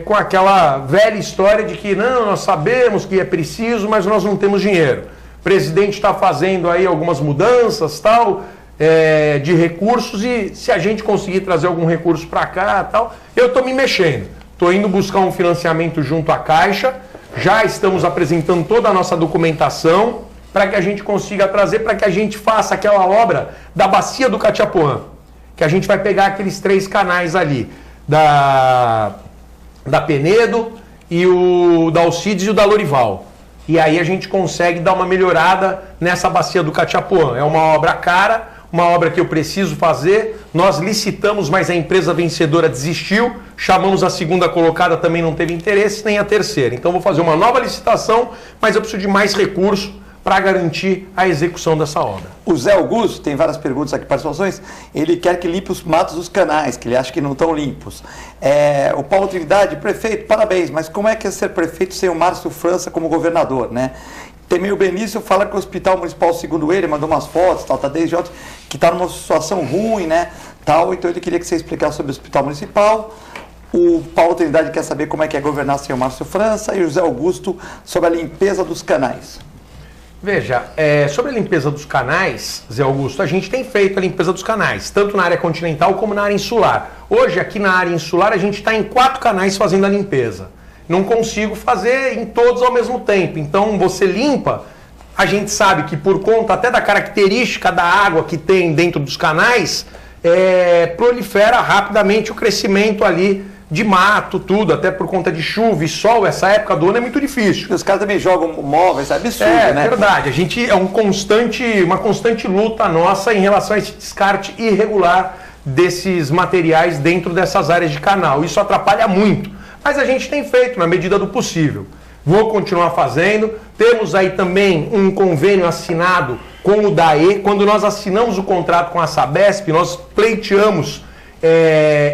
com aquela velha história de que não, nós sabemos que é preciso, mas nós não temos dinheiro. O presidente está fazendo aí algumas mudanças, tal, de recursos, e se a gente conseguir trazer algum recurso para cá, tal, eu estou me mexendo. Estou indo buscar um financiamento junto à Caixa, já estamos apresentando toda a nossa documentação para que a gente consiga trazer, para que a gente faça aquela obra da Bacia do Catiapuã, que a gente vai pegar aqueles 3 canais ali, da Penedo, e o da Alcides e o da Lorival. E aí a gente consegue dar uma melhorada nessa Bacia do Catiapuã. É uma obra cara, uma obra que eu preciso fazer. Nós licitamos, mas a empresa vencedora desistiu. Chamamos a segunda colocada, também não teve interesse, nem a terceira. Então vou fazer uma nova licitação, mas eu preciso de mais recurso para garantir a execução dessa obra. O Zé Augusto tem várias perguntas aqui, participações. Ele quer que limpe os matos dos canais, que ele acha que não estão limpos. O Paulo Trindade, prefeito, parabéns, mas como é que é ser prefeito sem o Márcio França como governador, né? Temeu Benício fala que o Hospital Municipal, segundo ele, mandou umas fotos, tal, tá desde ontem, que está numa situação ruim, né? Tal, então ele queria que você explicasse sobre o Hospital Municipal. O Paulo Trindade quer saber como é que é governar sem o Márcio França, e o José Augusto sobre a limpeza dos canais. Veja, sobre a limpeza dos canais, Zé Augusto, a gente tem feito a limpeza dos canais, tanto na área continental como na área insular. Hoje, aqui na área insular, a gente está em 4 canais fazendo a limpeza. Não consigo fazer em todos ao mesmo tempo. Então, você limpa, a gente sabe que por conta até da característica da água que tem dentro dos canais, prolifera rapidamente o crescimento ali de mato, tudo, até por conta de chuva e sol. Essa época do ano é muito difícil. Os caras também jogam móveis, é absurdo, né? É verdade, a gente uma constante luta nossa em relação a esse descarte irregular desses materiais dentro dessas áreas de canal. Isso atrapalha muito, mas a gente tem feito na medida do possível. Vou continuar fazendo. Temos aí também um convênio assinado com o DAE. Quando nós assinamos o contrato com a Sabesp, nós pleiteamos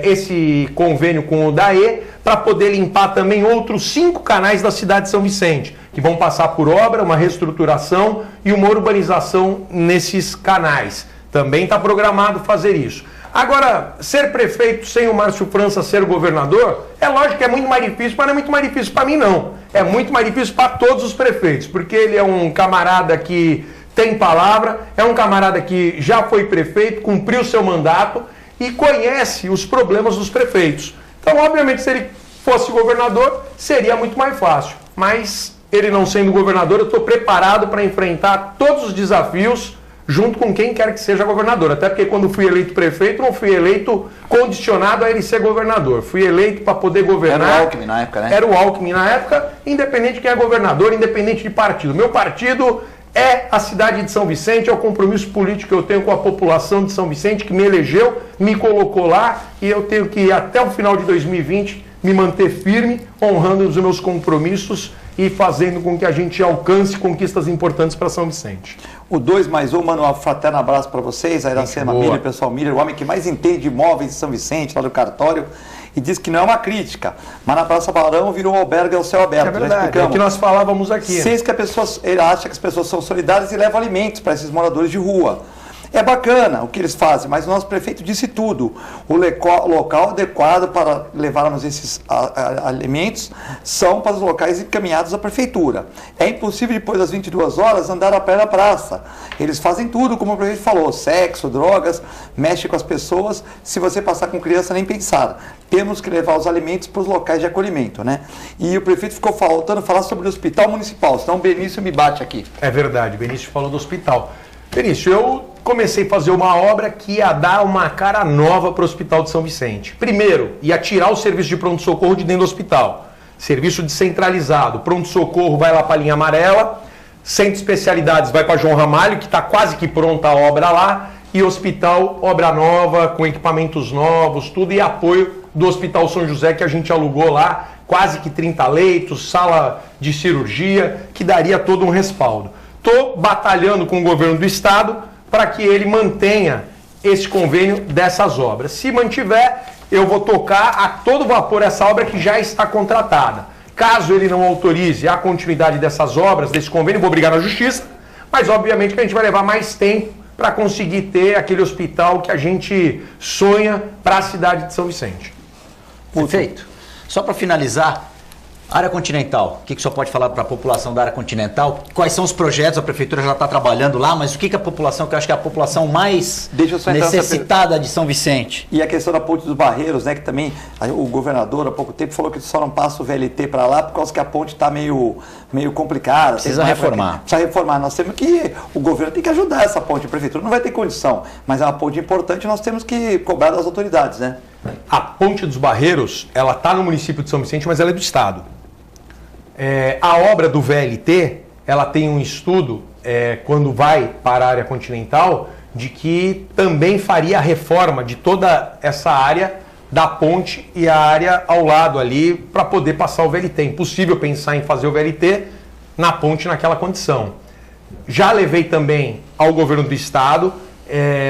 esse convênio com o DAE para poder limpar também outros 5 canais da cidade de São Vicente, que vão passar por obra, uma reestruturação e uma urbanização nesses canais. Também está programado fazer isso. Agora, ser prefeito sem o Márcio França ser governador, é lógico que é muito mais difícil, mas não é muito mais difícil para mim, não. É muito mais difícil para todos os prefeitos, porque ele é um camarada que tem palavra, é um camarada que já foi prefeito, cumpriu seu mandato e conhece os problemas dos prefeitos. Então, obviamente, se ele fosse governador, seria muito mais fácil. Mas ele não sendo governador, eu estou preparado para enfrentar todos os desafios junto com quem quer que seja governador. Até porque quando fui eleito prefeito, não fui eleito condicionado a ele ser governador. Fui eleito para poder governar. Era o Alckmin na época, né? Era o Alckmin na época, independente de quem é governador, independente de partido. Meu partido é a cidade de São Vicente, é o compromisso político que eu tenho com a população de São Vicente, que me elegeu, me colocou lá, e eu tenho que, até o final de 2020, me manter firme, honrando os meus compromissos e fazendo com que a gente alcance conquistas importantes para São Vicente. O 2+1, manda um fraterno abraço para vocês, a Iracema Miller, o pessoal Miller, o homem que mais entende de imóveis de São Vicente, lá do cartório, e diz que não é uma crítica, mas na Praça Barão virou um albergue ao céu aberto. É verdade, é o que nós falávamos aqui. Ele acha que as pessoas são solidárias e levam alimentos para esses moradores de rua. É bacana o que eles fazem, mas o nosso prefeito disse tudo. O local adequado para levarmos esses alimentos são para os locais encaminhados à prefeitura. É impossível, depois das 22 horas, andar a pé na praça. Eles fazem tudo, como o prefeito falou, sexo, drogas, mexe com as pessoas. Se você passar com criança, nem pensar. Temos que levar os alimentos para os locais de acolhimento, né? E o prefeito ficou faltando falar sobre o hospital municipal, senão o Benício me bate aqui. É verdade, o Benício falou do hospital. Benício, eu comecei a fazer uma obra que ia dar uma cara nova para o Hospital de São Vicente. Primeiro, ia tirar o serviço de pronto-socorro de dentro do hospital. Serviço descentralizado. Pronto-socorro vai lá para a linha amarela, centro de especialidades vai para João Ramalho, que está quase que pronta a obra lá, e hospital, obra nova, com equipamentos novos, tudo, e apoio do Hospital São José, que a gente alugou lá, quase que 30 leitos, sala de cirurgia, que daria todo um respaldo. Estou batalhando com o governo do estado para que ele mantenha esse convênio dessas obras. Se mantiver, eu vou tocar a todo vapor essa obra que já está contratada. Caso ele não autorize a continuidade dessas obras, desse convênio, vou brigar na justiça, mas obviamente que a gente vai levar mais tempo para conseguir ter aquele hospital que a gente sonha para a cidade de São Vicente. Perfeito. Só para finalizar, área continental, o que o senhor pode falar para a população da área continental? Quais são os projetos? A prefeitura já está trabalhando lá, mas o que a população, que eu acho que é a população mais necessitada de São Vicente? E a questão da Ponte dos Barreiros, né, que também o governador há pouco tempo falou que só não passa o VLT para lá por causa que a ponte está meio complicada. Precisa reformar. Precisa reformar. Nós temos que, o governo tem que ajudar essa ponte, a prefeitura não vai ter condição, mas é uma ponte importante, nós temos que cobrar das autoridades, né? A Ponte dos Barreiros, ela está no município de São Vicente, mas ela é do estado. A obra do VLT, ela tem um estudo, quando vai para a área continental, de que também faria a reforma de toda essa área da ponte e a área ao lado ali para poder passar o VLT. É impossível pensar em fazer o VLT na ponte naquela condição. Já levei também ao governo do estado,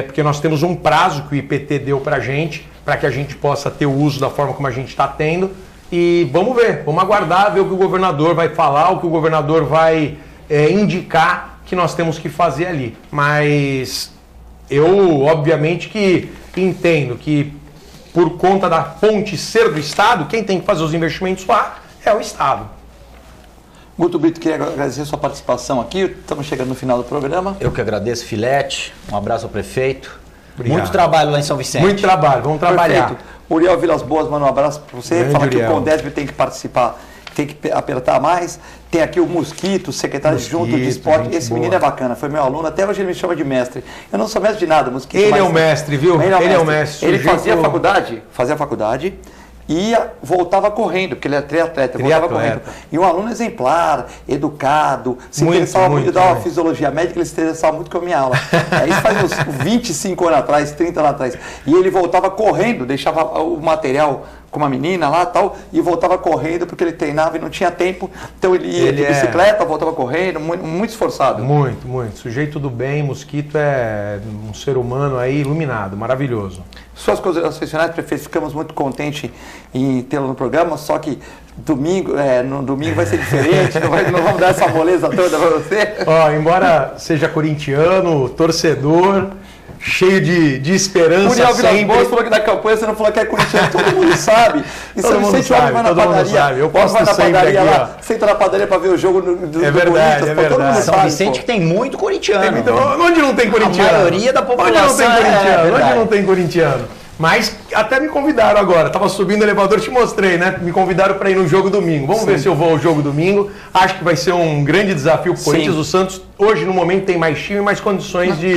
porque nós temos um prazo que o IPT deu para a gente, para que a gente possa ter o uso da forma como a gente está tendo. E vamos ver, vamos aguardar, ver o que o governador vai falar, o que o governador vai indicar que nós temos que fazer ali. Mas eu, obviamente, que entendo que por conta da ponte ser do Estado, quem tem que fazer os investimentos lá é o Estado. Guto Brito, queria agradecer a sua participação aqui, estamos chegando no final do programa. Eu que agradeço, Filete, um abraço ao prefeito. Obrigado. Muito trabalho lá em São Vicente. Muito trabalho, vamos trabalhar. Perfeito. Uriel Vilas Boas, manda um abraço para você. Grande Fala que Uriel. o Condesb tem que participar, tem que apertar mais. Tem aqui o Mosquito, secretário adjunto de esporte. Esse menino é bacana, foi meu aluno, até hoje ele me chama de mestre. Eu não sou mestre de nada, Mosquito. Ele é o mestre, viu? Ele é o mestre. Ele fazia faculdade, ia, voltava correndo, porque ele é triatleta, voltava correndo. E um aluno exemplar, educado, se interessava muito, dar uma fisiologia médica, ele se interessava muito com a minha aula. Isso faz uns 25 anos atrás, 30 anos atrás. E ele voltava correndo, deixava o material com uma menina lá e tal, e voltava correndo porque ele treinava e não tinha tempo. Então ele ia de bicicleta, voltava correndo, muito esforçado. Muito, muito. Sujeito do bem, Mosquito é um ser humano aí iluminado, maravilhoso. Suas considerações finais, prefeito, ficamos muito contentes em tê-lo no programa, só que no domingo vai ser diferente, não vamos dar essa moleza toda para você. Embora seja corintiano, torcedor, cheio de esperança Uriel Vilas sempre. Boas falou que na campanha você não falou que é corintiano, todo mundo sabe. E todo mundo sabe, vai na todo mundo padaria, sabe. Eu posto vai na sempre padaria aqui, lá, senta na padaria para ver o jogo do verdade, Corinthians. é verdade. Todo mundo São sabe, Vicente que tem muito corintiano. Onde não tem corintiano? A maioria da população Onde não tem corintiano? é Onde não tem corintiano? Mas até me convidaram agora. Tava subindo o elevador, te mostrei, né? Me convidaram para ir no jogo domingo. Vamos ver se eu vou ao jogo domingo. Acho que vai ser um grande desafio pro Corinthians. O Santos, hoje, no momento, tem mais time e mais condições de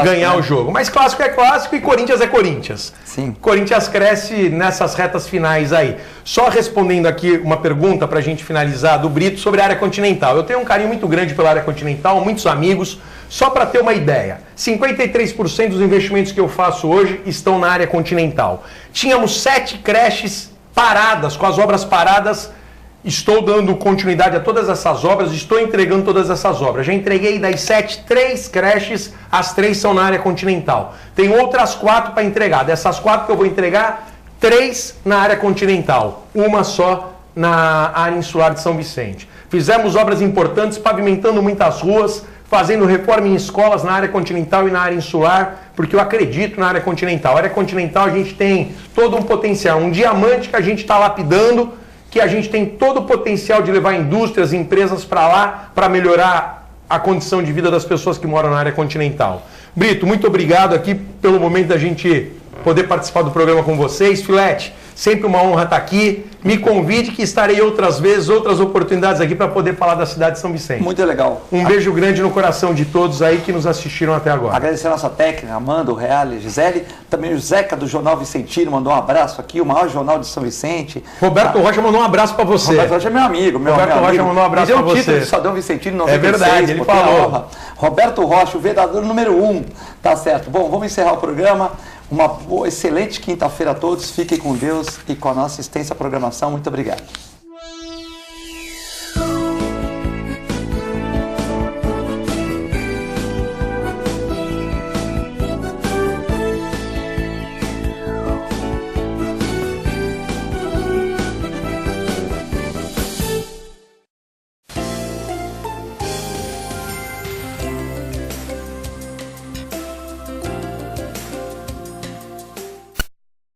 ganhar o jogo. Mas clássico é clássico e Corinthians é Corinthians. Sim. Corinthians cresce nessas retas finais aí. Só respondendo aqui uma pergunta para a gente finalizar do Brito sobre a área continental. Eu tenho um carinho muito grande pela área continental, muitos amigos. Só para ter uma ideia, 53% dos investimentos que eu faço hoje estão na área continental. Tínhamos 7 creches paradas, com as obras paradas. Estou dando continuidade a todas essas obras, estou entregando todas essas obras. Já entreguei das 7, 3 creches, as 3 são na área continental. Tem outras 4 para entregar. Dessas 4 que eu vou entregar, 3 na área continental, uma só na área insular de São Vicente. Fizemos obras importantes, pavimentando muitas ruas, fazendo reforma em escolas na área continental e na área insular, porque eu acredito na área continental. A área continental a gente tem todo um potencial, um diamante que a gente está lapidando, que a gente tem todo o potencial de levar indústrias, empresas para lá, para melhorar a condição de vida das pessoas que moram na área continental. Brito, muito obrigado aqui pelo momento da gente poder participar do programa com vocês. Filete, sempre uma honra estar aqui. Me convide que estarei outras vezes, outras oportunidades aqui para poder falar da cidade de São Vicente. Muito legal. Um beijo grande no coração de todos aí que nos assistiram até agora. Agradecer a nossa técnica, Amanda, o Reale, Gisele, também o Zeca do Jornal Vicentino mandou um abraço aqui, o maior jornal de São Vicente. Roberto Rocha mandou um abraço para você. Roberto Rocha é meu amigo. Roberto Rocha mandou um abraço para você. Título de Estadão Vicentino 96. É verdade, ele falou. Roberto Rocha, o verdadeiro número 1. Tá certo. Bom, vamos encerrar o programa. Uma excelente quinta-feira a todos. Fiquem com Deus e com a nossa extensa programação. Muito obrigado.